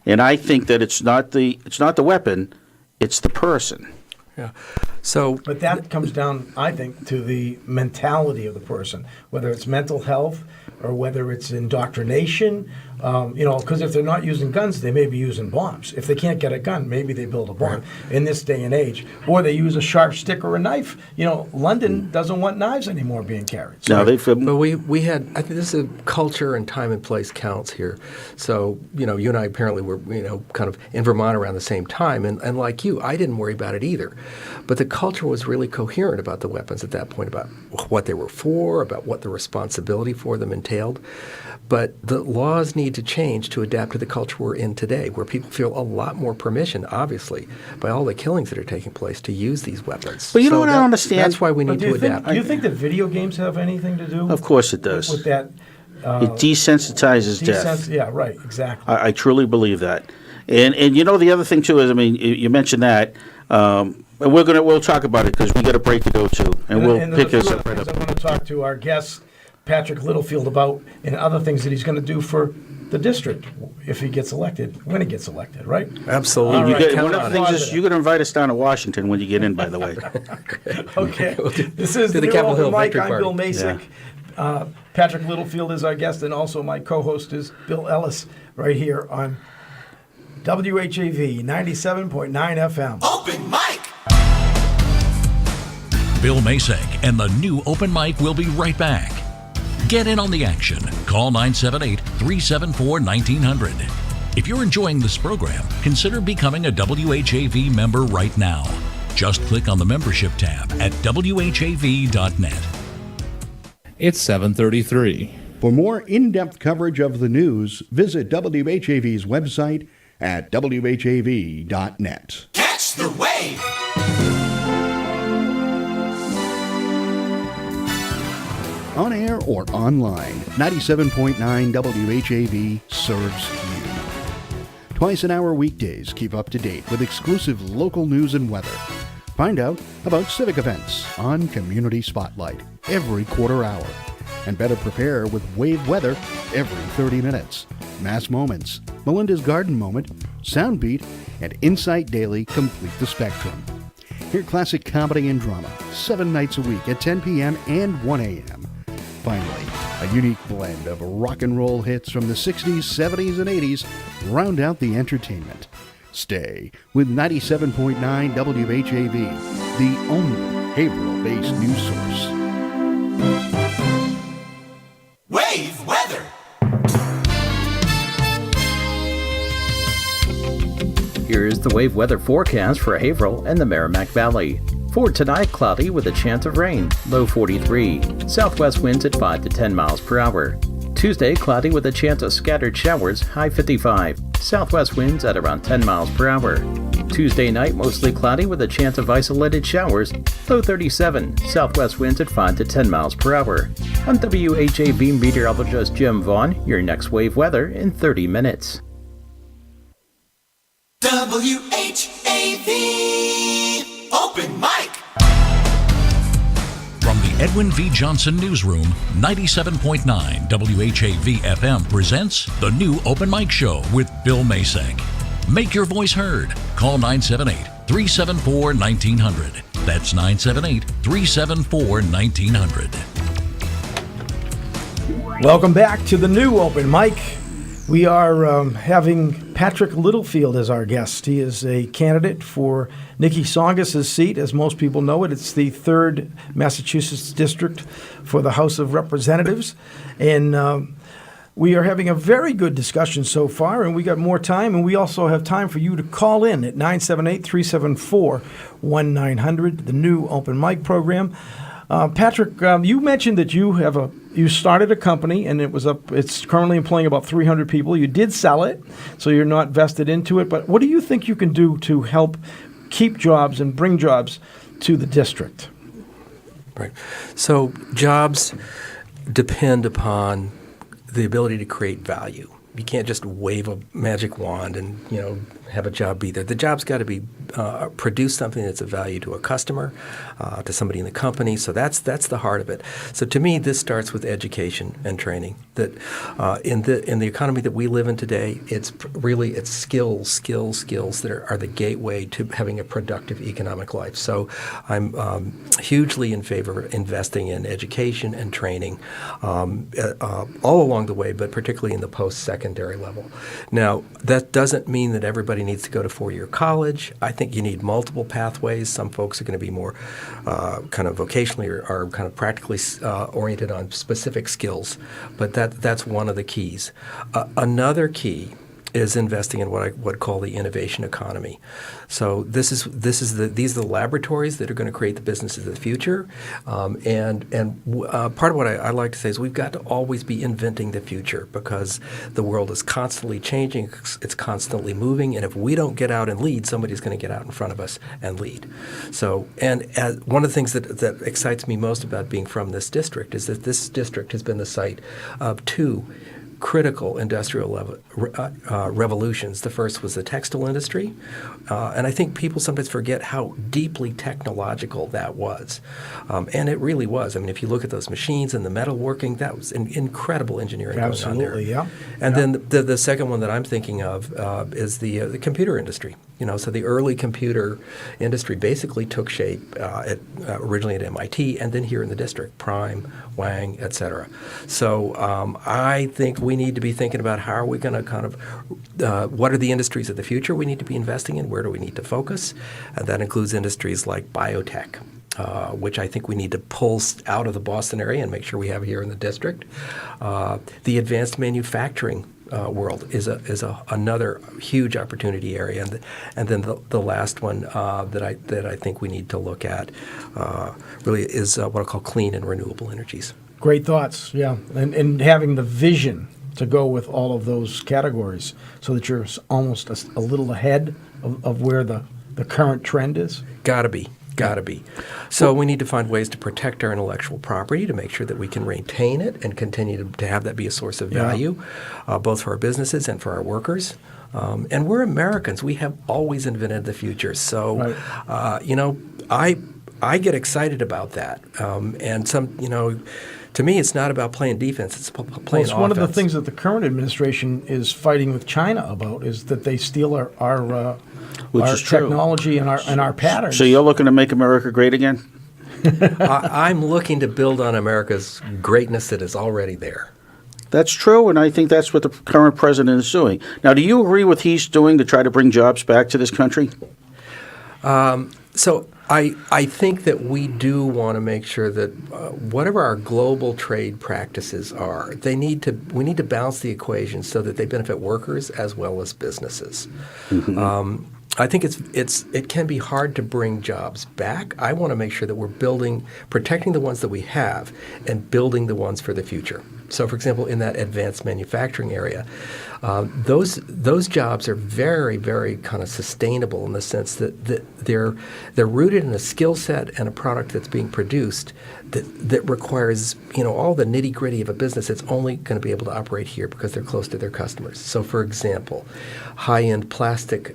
And I think that it's not the weapon, it's the person.
Yeah.
But that comes down, I think, to the mentality of the person, whether it's mental health or whether it's indoctrination. Because if they're not using guns, they may be using bombs. If they can't get a gun, maybe they build a bomb in this day and age. Or they use a sharp stick or a knife. London doesn't want knives anymore being carried. So
but we had, I think this is a culture and time and place counts here. So, you and I apparently were, kind of in Vermont around the same time. And like you, I didn't worry about it either. But the culture was really coherent about the weapons at that point, about what they were for, about what the responsibility for them entailed. But the laws need to change to adapt to the culture we're in today, where people feel a lot more permission, obviously, by all the killings that are taking place to use these weapons.
But you know what I don't understand?
That's why we need to adapt.
Do you think that video games have anything to do?
Of course it does.
With that?
It desensitizes death.
Yeah, right, exactly.
I truly believe that. And the other thing too is, I mean, you mentioned that, and we'll talk about it because we got a break to go to, and we'll pick this up right up.
I want to talk to our guest, Patrick Littlefield, about and other things that he's going to do for the district if he gets elected, when he gets elected, right?
Absolutely.
One of the things is you're going to invite us down to Washington when you get in, by the way.
Okay. This is the
Capitol Hill
Mike.
Victory
I'm
Party.
Bill Macek.
Yeah.
Patrick Littlefield is our guest, and also my co-host is Bill Ellis, right here on WHAV 97.9 FM.
Open mic.
Bill Macek and the new Open Mic will be right back. Get in on the action. Call 978-374-1900. If you're enjoying this program, consider becoming a WHAV member right now. Just click on the membership tab at whav.net.
It's 7:33.
For more in-depth coverage of the news, visit WHAV's website at whav.net.
Catch the wave.
On air or online, 97.9 WHAV serves you. Twice an hour weekdays, keep up to date with exclusive local news and weather. Find out about civic events on Community Spotlight every quarter hour. And better prepare with Wave Weather every 30 minutes. Mass Moments, Melinda's Garden Moment, Soundbeat, and Insight Daily complete the spectrum. Hear classic comedy and drama 7 nights a week at 10 p.m. and 1 a.m. Finally, a unique blend of rock and roll hits from the 60s, 70s, and 80s round out the entertainment. Stay with 97.9 WHAV, the only behavioral-based news source.
Wave weather.
Here is the Wave weather forecast for Haverhill and the Merrimack Valley. For tonight, cloudy with a chance of rain, low 43. Southwest winds at 5 to 10 miles per hour. Tuesday, cloudy with a chance of scattered showers, high 55. Southwest winds at around 10 miles per hour. Tuesday night, mostly cloudy with a chance of isolated showers, low 37. Southwest winds at 5 to 10 miles per hour. I'm WHAV meteorologist Jim Vaughn, your next wave weather in 30 minutes.
WHAV. Open mic.
From the Edwin V. Johnson Newsroom, 97.9 WHAV FM presents the new Open Mic Show with Bill Macek. Make your voice heard. Call 978-374-1900. That's 978-374-1900.
Welcome back to the new Open Mic. We are having Patrick Littlefield as our guest. He is a candidate for Nikki Tsongas' seat. As most people know it, it's the 3rd Massachusetts district for the House of Representatives. And we are having a very good discussion so far, and we got more time, and we also have time for you to call in at 978-374-1900, the new Open Mic program. Patrick, you mentioned that you started a company, and it's currently employing about 300 people. You did sell it, so you're not vested into it. But what do you think you can do to help keep jobs and bring jobs to the district?
Right. So jobs depend upon the ability to create value. You can't just wave a magic wand and have a job be there. The job's got to be produce something that's of value to a customer, to somebody in the company. So that's the heart of it. So to me, this starts with education and training. That in the economy that we live in today, it's skills that are the gateway to having a productive economic life. So I'm hugely in favor of investing in education and training all along the way, but particularly in the post-secondary level. Now, that doesn't mean that everybody needs to go to 4-year college. I think you need multiple pathways. Some folks are going to be more kind of vocationally or kind of practically oriented on specific skills, but that's one of the keys. Another key is investing in what I would call the innovation economy. So these are the laboratories that are going to create the businesses of the future. And part of what I like to say is we've got to always be inventing the future because the world is constantly changing, it's constantly moving, and if we don't get out and lead, somebody's going to get out in front of us and lead. So, and one of the things that excites me most about being from this district is that this district has been the site of 2 critical industrial revolutions. The first was the textile industry, and I think people sometimes forget how deeply technological that was. And it really was. I mean, if you look at those machines and the metalworking, that was incredible engineering going on there.
Absolutely, yeah.
And then the second one that I'm thinking of is the computer industry. So the early computer industry basically took shape originally at MIT and then here in the district, Prime, Wang, et cetera. So I think we need to be thinking about how are we going to kind of, what are the industries of the future we need to be investing in, where do we need to focus? And that includes industries like biotech, which I think we need to pull out of the Boston area and make sure we have here in the district. The advanced manufacturing world is another huge opportunity area, and then the last one that I think we need to look at really is what I call clean and renewable energies.
Great thoughts, yeah, and having the vision to go with all of those categories, so that you're almost a little ahead of where the current trend is.
Gotta be. So we need to find ways to protect our intellectual property to make sure that we can maintain it and continue to have that be a source of value, both for our businesses and for our workers. And we're Americans. We have always invented the future. So, I get excited about that. And to me, it's not about playing defense. It's playing offense.
One of the things that the current administration is fighting with China about is that they steal our technology and our patterns.
So you're looking to make America great again?
I'm looking to build on America's greatness that is already there.
That's true, and I think that's what the current president is doing. Now, do you agree with what he's doing to try to bring jobs back to this country?
So I think that we do want to make sure that whatever our global trade practices are, we need to balance the equation so that they benefit workers as well as businesses. Mm-hmm. I think it can be hard to bring jobs back. I want to make sure that we're protecting the ones that we have and building the ones for the future. So, for example, in that advanced manufacturing area, those jobs are very, very kind of sustainable in the sense that they're rooted in a skill set and a product that's being produced that requires all the nitty gritty of a business. It's only going to be able to operate here because they're close to their customers. So, for example, high-end plastics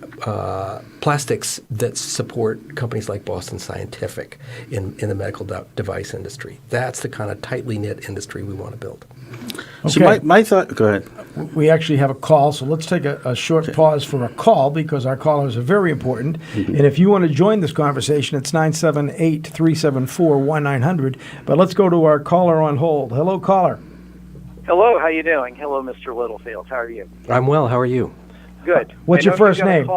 that support companies like Boston Scientific in the medical device industry. That's the kind of tightly knit industry we want to build.
See, my thought. Go ahead.
We actually have a call, so let's take a short pause for a call because our callers are very important.
Mm-hmm.
And if you want to join this conversation, it's 978-374-1900. But let's go to our caller on hold. Hello, caller.
Hello, how you doing? Hello, Mr. Littlefield. How are you?
I'm well. How are you?
Good.
What's your first name?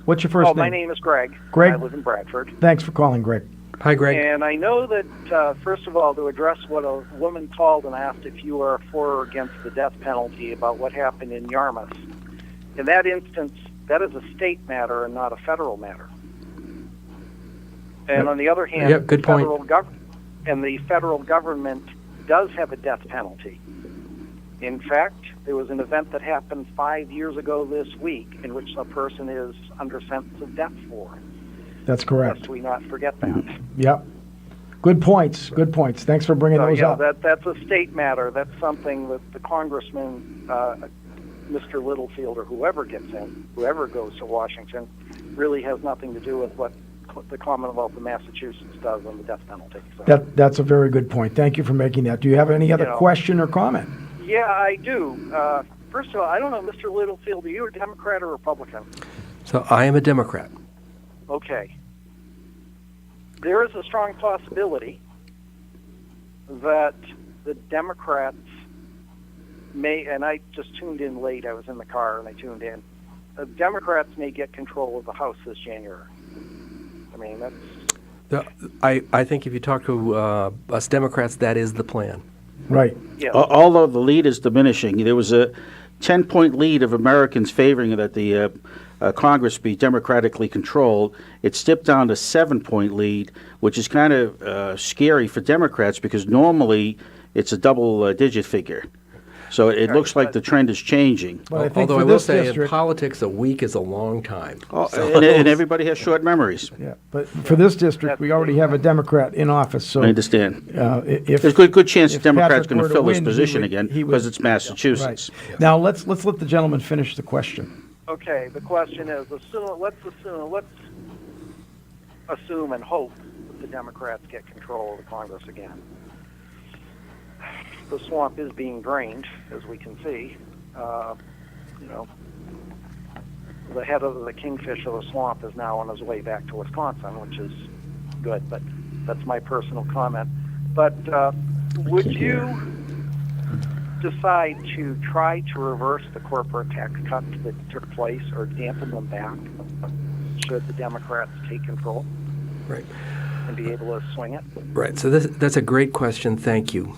What's
your first name?
My name is Greg.
Greg?
I live in Bradford.
Thanks for calling, Greg.
Hi, Greg.
And I know that, first of all, to address what a woman called and asked if you are for or against the death penalty about what happened in Yarmouth. In that instance, that is a state matter and not a federal matter. And on the other hand,
good point.
the federal government does have a death penalty. In fact, there was an event that happened 5 years ago this week in which a person is under sentence of death for.
That's correct.
Lest we not forget that.
Yep. Good points. Good points. Thanks for bringing those up.
That's a state matter. That's something that the congressman, Mr. Littlefield, or whoever goes to Washington, really has nothing to do with what the Commonwealth of Massachusetts does on the death penalty. So.
That's a very good point. Thank you for making that. Do you have any other question or comment?
Yeah, I do. First of all, I don't know, Mr. Littlefield, are you a Democrat or Republican?
So I am a Democrat.
Okay. There is a strong possibility that the Democrats may, and I just tuned in late, I was in the car and I tuned in, the Democrats may get control of the House this January. I mean, that's...
I think if you talk to us Democrats, that is the plan.
Right.
Yeah.
Although the lead is diminishing, there was a 10-point lead of Americans favoring that the Congress be democratically controlled. It stepped down to 7-point lead, which is kind of scary for Democrats because normally it's a double-digit figure. So it looks like the trend is changing.
Although I will say, in politics, a week is a long time.
And everybody has short memories.
Yeah, but for this district, we already have a Democrat in office. So
I understand.
There's
a good chance the Democrat's going to fill this
win,
position again because it's Massachusetts.
Yeah, right. Now let's let the gentleman finish the question.
Okay, the question is, let's assume and hope that the Democrats get control of the Congress again. The swamp is being drained, as we can see. The head of the kingfish of the swamp is now on his way back to Wisconsin, which is good, but that's my personal comment. But would you decide to try to reverse the corporate tax cuts that took place or dampen them back should the Democrats take control?
Right.
And be able to swing it?
Right. So that's a great question. Thank you.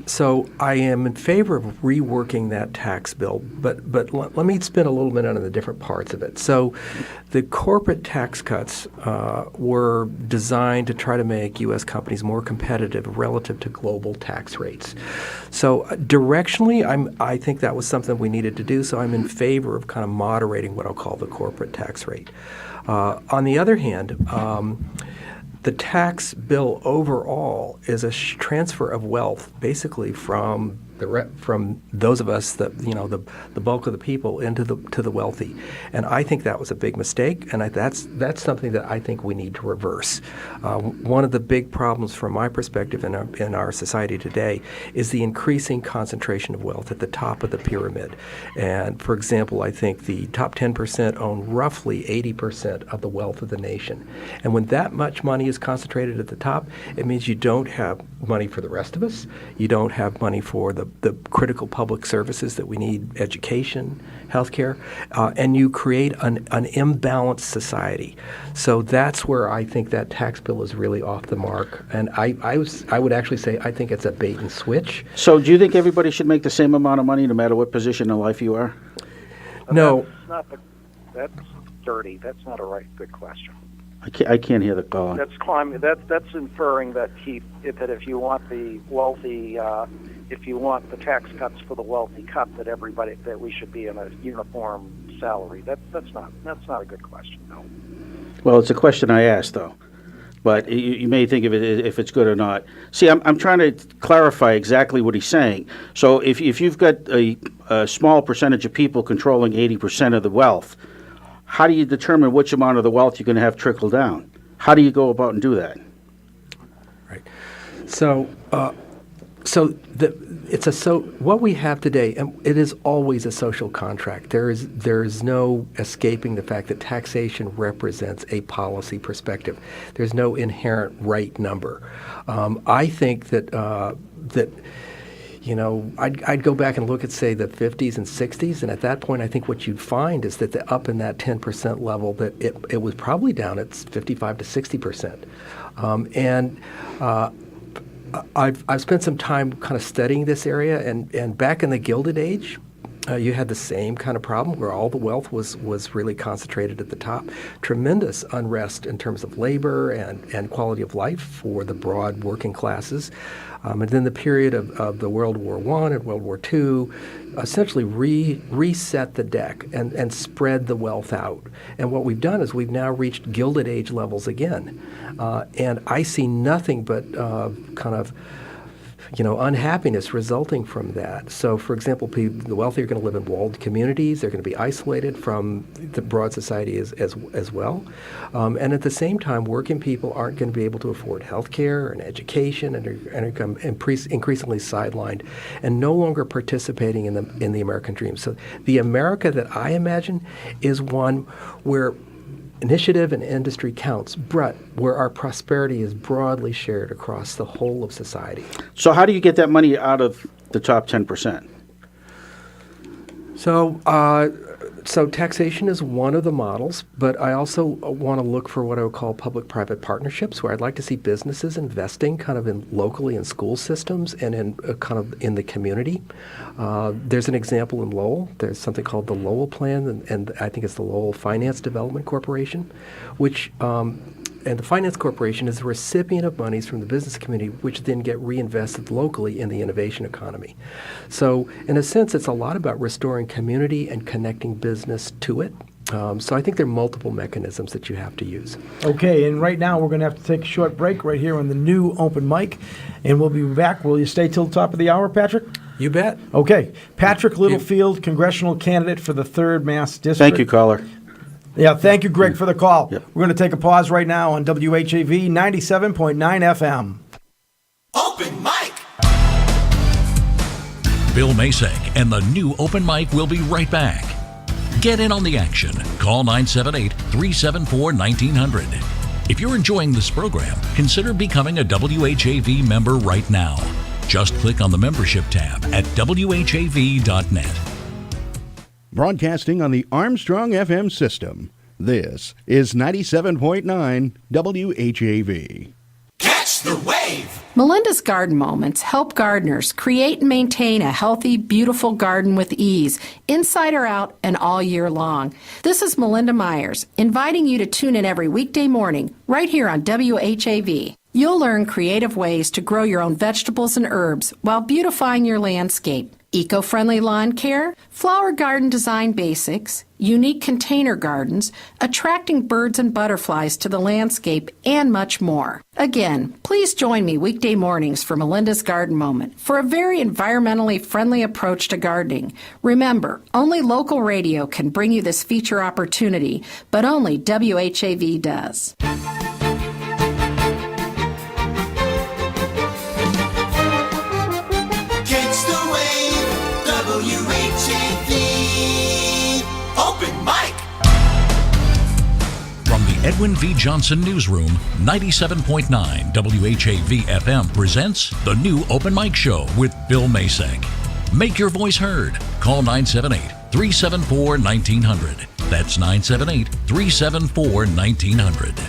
So I am in favor of reworking that tax bill, but let me spend a little minute on the different parts of it. So the corporate tax cuts were designed to try to make U.S. companies more competitive relative to global tax rates. So directionally, I think that was something we needed to do, so I'm in favor of kind of moderating what I'll call the corporate tax rate. On the other hand, the tax bill overall is a transfer of wealth, basically from those of us that the bulk of the people to the wealthy, and I think that was a big mistake, and that's something that I think we need to reverse. One of the big problems from my perspective in our society today is the increasing concentration of wealth at the top of the pyramid. And for example, I think the top 10% own roughly 80% of the wealth of the nation, and when that much money is concentrated at the top, it means you don't have money for the rest of us. You don't have money for the critical public services that we need, education, healthcare, and you create an imbalanced society. So that's where I think that tax bill is really off the mark. And I would actually say I think it's a bait and switch.
So do you think everybody should make the same amount of money no matter what position in life you are?
No.
That's dirty. That's not a good question.
I can't hear the caller.
That's climbing. That's inferring that if you want the wealthy, if you want the tax cuts for the wealthy cut, that we should be in a uniform salary. That's not a good question. No.
Well, it's a question I asked though, but you may think of it if it's good or not. See, I'm trying to clarify exactly what he's saying. So if you've got a small percentage of people controlling 80% of the wealth, how do you determine which amount of the wealth you're going to have trickle down? How do you go about and do that?
Right. So, what we have today, and it is always a social contract. There is no escaping the fact that taxation represents a policy perspective. There's no inherent right number. I think that I'd go back and look at, say, the 50s and 60s, and at that point, I think what you'd find is that up in that 10% level, that it was probably down at 55 to 60%. I've spent some time kind of studying this area, and back in the Gilded Age, you had the same kind of problem where all the wealth was really concentrated at the top. Tremendous unrest in terms of labor and quality of life for the broad working classes. And then the period of the World War I and World War II essentially reset the deck and spread the wealth out. And what we've done is we've now reached Gilded Age levels again. And I see nothing but kind of unhappiness resulting from that. So, for example, the wealthy are going to live in walled communities. They're going to be isolated from the broad society as well. And at the same time, working people aren't going to be able to afford health care and education, and are become increasingly sidelined and no longer participating in the American dream. So the America that I imagine is one where initiative and industry counts, but where our prosperity is broadly shared across the whole of society.
So how do you get that money out of the top 10%?
So taxation is one of the models, but I also want to look for what I would call public-private partnerships, where I'd like to see businesses investing kind of locally in school systems and in the community. There's an example in Lowell. There's something called the Lowell Plan, and I think it's the Lowell Finance Development Corporation, which and the Finance Corporation is the recipient of monies from the business community, which then get reinvested locally in the innovation economy. So in a sense, it's a lot about restoring community and connecting business to it. So I think there are multiple mechanisms that you have to use.
Okay, and right now we're going to have to take a short break right here on the new open mic, and we'll be back. Will you stay till the top of the hour, Patrick?
You bet.
Okay. Patrick Littlefield, congressional candidate for the 3rd Mass District.
Thank you, caller.
Yeah, thank you, Greg, for the call. Yep. We're going to take a pause right now on WHAV 97.9 FM.
Open mic!
Bill Macek and the new open mic will be right back. Get in on the action. Call 978-374-1900. If you're enjoying this program, consider becoming a WHAV member right now. Just click on the membership tab at WHAV.net.
Broadcasting on the Armstrong FM system, this is 97.9 WHAV.
Catch the wave!
Melinda's Garden Moments help gardeners create and maintain a healthy, beautiful garden with ease, inside or out, and all year long. This is Melinda Myers, inviting you to tune in every weekday morning, right here on WHAV. You'll learn creative ways to grow your own vegetables and herbs while beautifying your landscape. Eco-friendly lawn care, flower garden design basics, unique container gardens, attracting birds and butterflies to the landscape, and much more. Again, please join me weekday mornings for Melinda's Garden Moment for a very environmentally friendly approach to gardening. Remember, only local radio can bring you this feature opportunity, but only WHAV does.
From the Edwin V. Johnson Newsroom, 97.9 WHAV FM presents the new Open Mic Show with Bill Macek. Make your voice heard. Call 978-374-1900. That's 978-374-1900.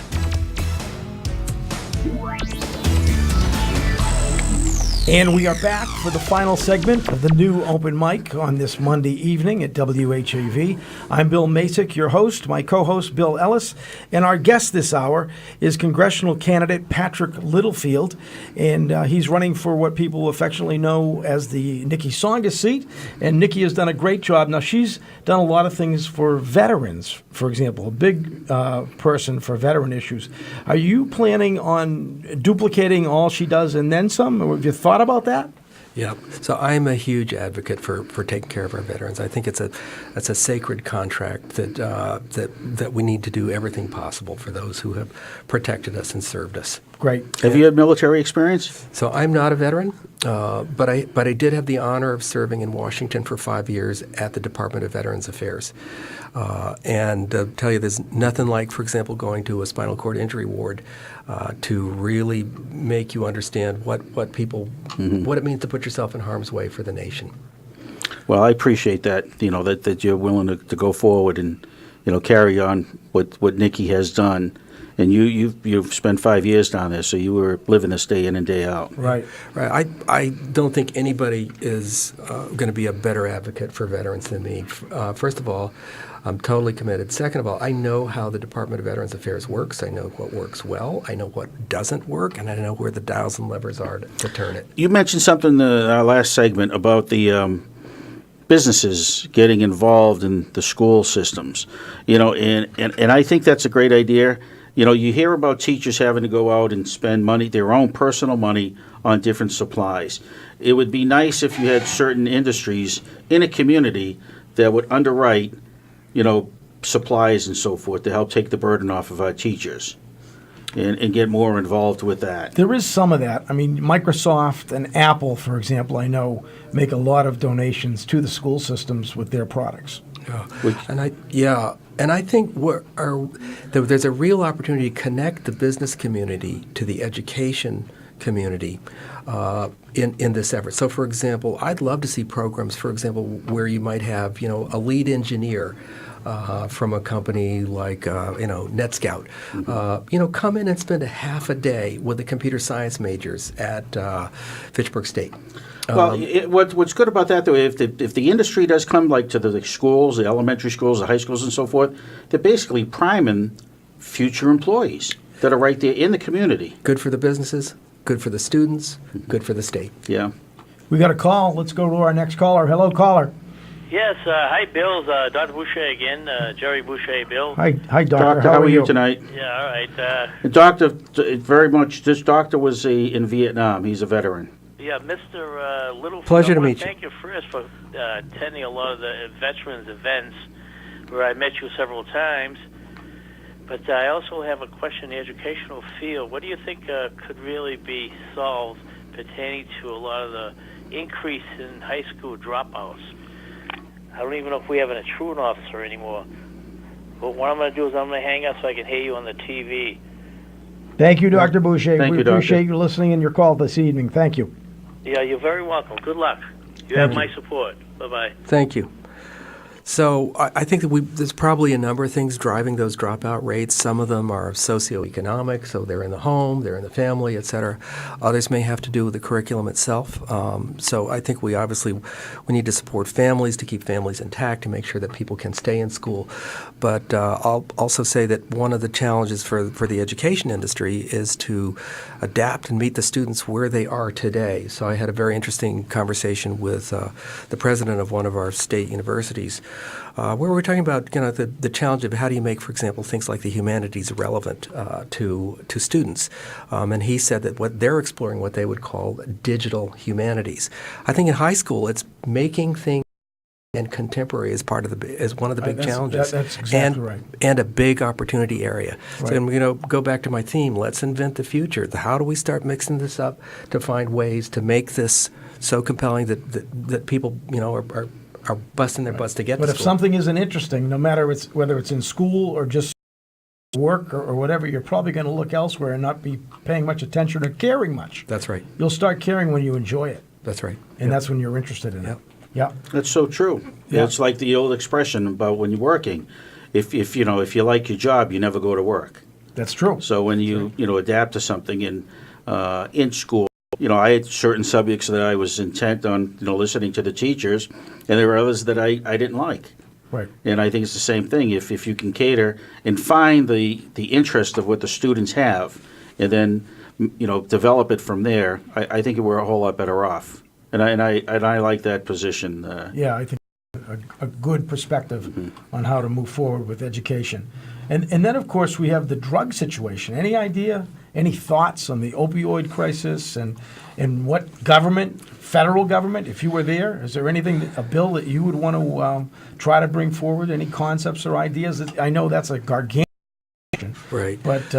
And we are back for the final segment of the new open mic on this Monday evening at WHAV. I'm Bill Macek, your host, my co-host Bill Ellis, and our guest this hour is congressional candidate Patrick Littlefield, and he's running for what people affectionately know as the Nikki Tsongas seat, and Nikki has done a great job. Now, she's done a lot of things for veterans, for example, a big person for veteran issues. Are you planning on duplicating all she does and then some, or have you thought about that?
Yeah. So I'm a huge advocate for taking care of our veterans. I think it's a sacred contract that we need to do everything possible for those who have protected us and served us.
Great.
Have you had military experience?
So I'm not a veteran, but I did have the honor of serving in Washington for 5 years at the Department of Veterans Affairs. And tell you, there's nothing like, for example, going to a spinal cord injury ward to really make you understand what it means to put yourself in harm's way for the nation.
Well, I appreciate that, that you're willing to go forward and, carry on what Nikki has done. And you've spent 5 years down there, so you were living this day in and day out.
Right.
I don't think anybody is going to be a better advocate for veterans than me. First of all, I'm totally committed. Second of all, I know how the Department of Veterans Affairs works. I know what works well. I know what doesn't work, and I know where the dials and levers are to turn it.
You mentioned something in our last segment about the businesses getting involved in the school systems, and I think that's a great idea. You hear about teachers having to go out and spend money, their own personal money, on different supplies. It would be nice if you had certain industries in a community that would underwrite, supplies and so forth to help take the burden off of our teachers and get more involved with that.
There is some of that. I mean, Microsoft and Apple, for example, I know, make a lot of donations to the school systems with their products.
And I think there's a real opportunity to connect the business community to the education community in this effort. So, for example, I'd love to see programs, for example, where you might have, a lead engineer from a company like, NetScout, come in and spend a half a day with the computer science majors at Fitchburg State.
Well, what's good about that, though, if the industry does come to the schools, the elementary schools, the high schools, and so forth, they're basically priming future employees that are right there in the community.
Good for the businesses, good for the students, good for the state.
Yeah.
We got a call. Let's go to our next caller. Hello, caller.
Yes, hi, Bill. Dr. Boucher again, Jerry Boucher, Bill.
Hi, Doctor.
Doctor, how are you tonight?
Yeah, all right.
Doctor, very much. This doctor was in Vietnam. He's a veteran.
Yeah, Mr. Littlefield.
Pleasure to meet you.
Thank you first for attending a lot of the veterans events where I met you several times. But I also have a question in the educational field. What do you think could really be solved pertaining to a lot of the increase in high school dropouts? I don't even know if we have a truant officer anymore. But what I'm going to do is I'm going to hang up so I can hear you on the TV.
Thank you, Dr. Boucher.
Thank
we
you,
appreciate you listening and your call this evening. Thank you.
Yeah, you're very welcome. Good luck. You have my support. Bye-bye.
Thank you. So I think that there's probably a number of things driving those dropout rates. Some of them are socioeconomic, so they're in the home, they're in the family, et cetera. Others may have to do with the curriculum itself. So I think we need to support families to keep families intact, to make sure that people can stay in school. But I'll also say that one of the challenges for the education industry is to adapt and meet the students where they are today. So I had a very interesting conversation with the president of one of our state universities, where we're talking about the challenge of how do you make, for example, things like the humanities relevant to students. And he said that what they're exploring, what they would call digital humanities. I think in high school, it's making things and contemporary is one of the big challenges.
That's exactly right.
And a big opportunity area. Right. So I'm going to go back to my theme. Let's invent the future. How do we start mixing this up to find ways to make this so compelling that people are busting their butts to get to school.
But if something isn't interesting, no matter whether it's in school or just work or whatever, you're probably going to look elsewhere and not be paying much attention or caring much.
That's right.
You'll start caring when you enjoy it.
That's right.
And that's when you're interested in it. Yeah.
That's so true. Yeah. It's like the old expression about when you're working. If you like your job, you never go to work.
That's true.
So when you adapt to something in school, I had certain subjects that I was intent on, listening to the teachers, and there were others that I didn't like.
Right.
And I think it's the same thing. If you can cater and find the interest of what the students have, and then develop it from there, I think we're a whole lot better off. And I like that position.
Yeah, I think a good perspective on how to move forward with education. And then, of course, we have the drug situation. Any idea, any thoughts on the opioid crisis and what government, federal government, if you were there, is there anything, a bill that you would want to try to bring forward? Any concepts or ideas? I know that's a gargantuan question.
Right.
But,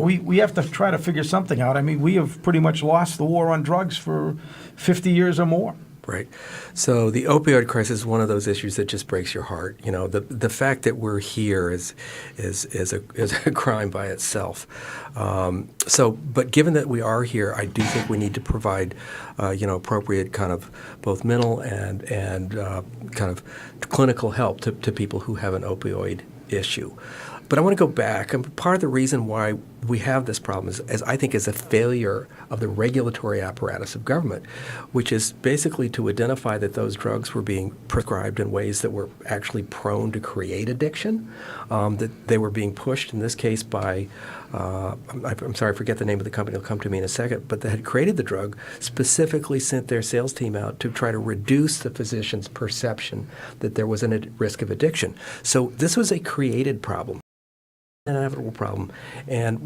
we have to try to figure something out. I mean, we have pretty much lost the war on drugs for 50 years or more.
Right. So the opioid crisis is one of those issues that just breaks your heart. The fact that we're here is a crime by itself. But given that we are here, I do think we need to provide, appropriate kind of both mental and kind of clinical help to people who have an opioid issue. But I want to go back. And part of the reason why we have this problem is I think is a failure of the regulatory apparatus of government, which is basically to identify that those drugs were being prescribed in ways that were actually prone to create addiction, that they were being pushed, in this case, by, I'm sorry, I forget the name of the company, it'll come to me in a second, but that had created the drug, specifically sent their sales team out to try to reduce the physician's perception that there was a risk of addiction. So this was a created problem. An inevitable problem, and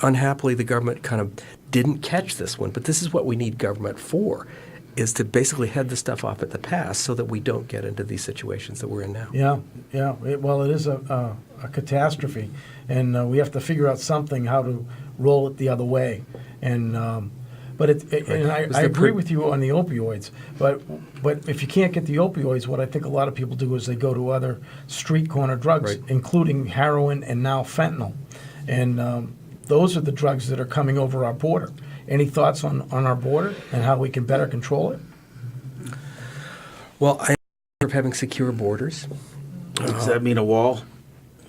unhappily the government kind of didn't catch this one. But this is what we need government for, is to basically head the stuff off at the pass so that we don't get into these situations that we're in now.
Yeah. It is a catastrophe, and we have to figure out something how to roll it the other way. And I agree with you on the opioids, but if you can't get the opioids, what I think a lot of people do is they go to other street corner drugs, including heroin and now fentanyl. And those are the drugs that are coming over our border. Any thoughts on our border and how we can better control it?
Well, I'm of having secure borders.
Does that mean a wall?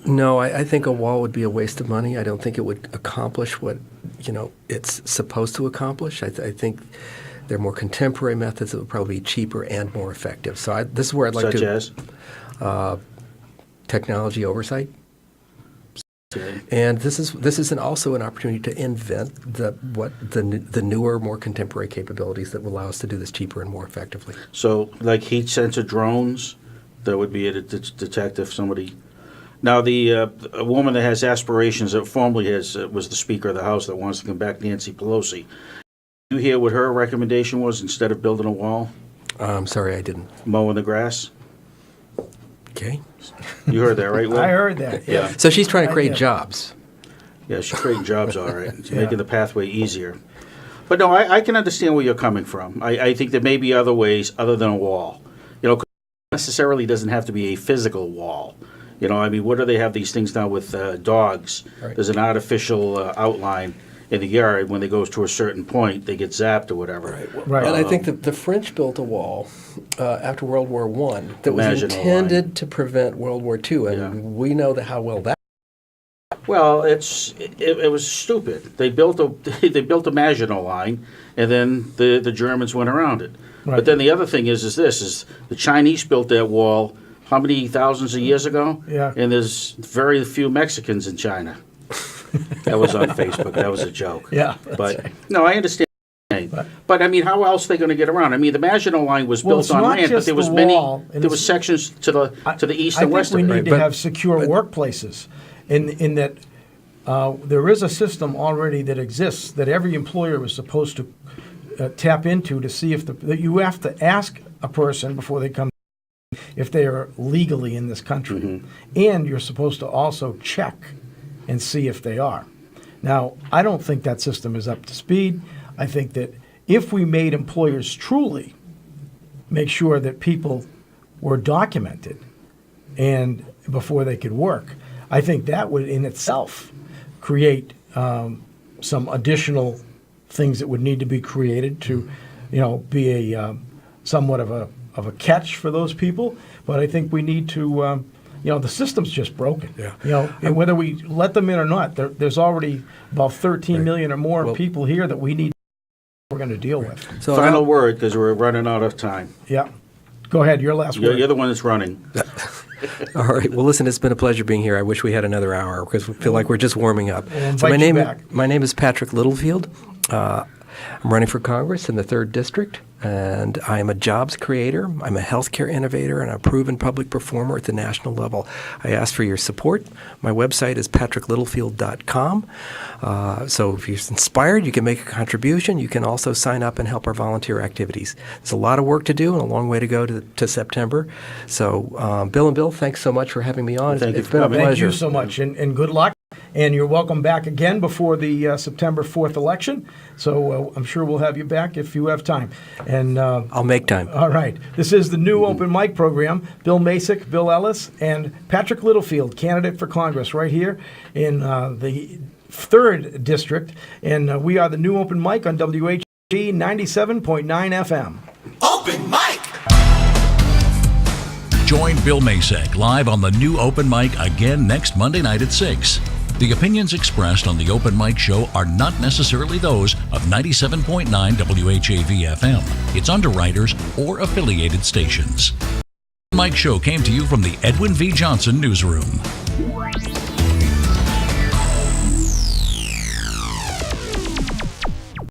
No, I think a wall would be a waste of money. I don't think it would accomplish what it's supposed to accomplish. I think there are more contemporary methods that would probably be cheaper and more effective. So this is where I'd like to...
Such as?
Technology oversight. Okay. And this is also an opportunity to invent the newer, more contemporary capabilities that will allow us to do this cheaper and more effectively.
So, like heat sensor drones, that would be able to detect if somebody... Now, a woman that has aspirations that formerly was the Speaker of the House that wants to come back, Nancy Pelosi. Did you hear what her recommendation was instead of building a wall?
I'm sorry, I didn't.
Mowing the grass?
Okay.
You heard that, right, Will?
I heard that.
Yeah.
So she's trying to create jobs.
Yeah, she's creating jobs, all right. She's making the pathway easier. But no, I can understand where you're coming from. I think there may be other ways other than a wall. Necessarily doesn't have to be a physical wall. What do they have these things now with dogs? Right. There's an artificial outline in the yard. When they go to a certain point, they get zapped or whatever.
Right. And I think that the French built a wall after World War I that was intended to prevent World War II, and we know how well that.
Well, it was stupid. They built a Maginot Line, and then the Germans went around it. Right. But then the other thing is the Chinese built that wall. How many thousands of years ago?
Yeah.
And there's very few Mexicans in China. That was on Facebook. That was a joke.
Yeah.
But right. No, I understand. But how else are they going to get around? The Maginot Line was built on land, but there was there was sections to the east and west of it.
I think we need to have secure workplaces, in that there is a system already that exists that every employer is supposed to tap into to see if that you have to ask a person before they come if they are legally in this country. Mm-hmm. And you're supposed to also check and see if they are. Now, I don't think that system is up to speed. I think that if we made employers truly make sure that people were documented and before they could work, I think that would in itself create some additional things that would need to be created to, be a somewhat of a catch for those people. But I think we need to, the system's just broken.
Yeah.
And whether we let them in or not, there's already about 13 million or more people here that we need we're going to deal with.
So final word, because we're running out of time.
Yeah. Go ahead, your last word.
You're the one that's running.
All right. Well, listen, it's been a pleasure being here. I wish we had another hour because we feel like we're just warming up.
We'll invite you back.
My name is Patrick Littlefield. I'm running for Congress in the 3rd District, and I am a jobs creator. I'm a healthcare innovator and a proven public performer at the national level. I ask for your support. My website is patricklittlefield.com. So if you're inspired, you can make a contribution. You can also sign up and help our volunteer activities. There's a lot of work to do and a long way to go to September. So Bill and Bill, thanks so much for having me on. It's been a pleasure.
Thank you so much, and good luck. And you're welcome back again before the September 4th election. So I'm sure we'll have you back if you have time. And
I'll make time.
All right. This is the new open mic program. Bill Macek, Bill Ellis, and Patrick Littlefield, candidate for Congress, right here in the 3rd District. And we are the new open mic on WHAV 97.9 FM.
Open mic!
Join Bill Macek live on the new open mic again next Monday night at 6. The opinions expressed on the Open Mic Show are not necessarily those of 97.9 WHAV FM, its underwriters, or affiliated stations. The Open Mic Show came to you from the Edwin V. Johnson Newsroom.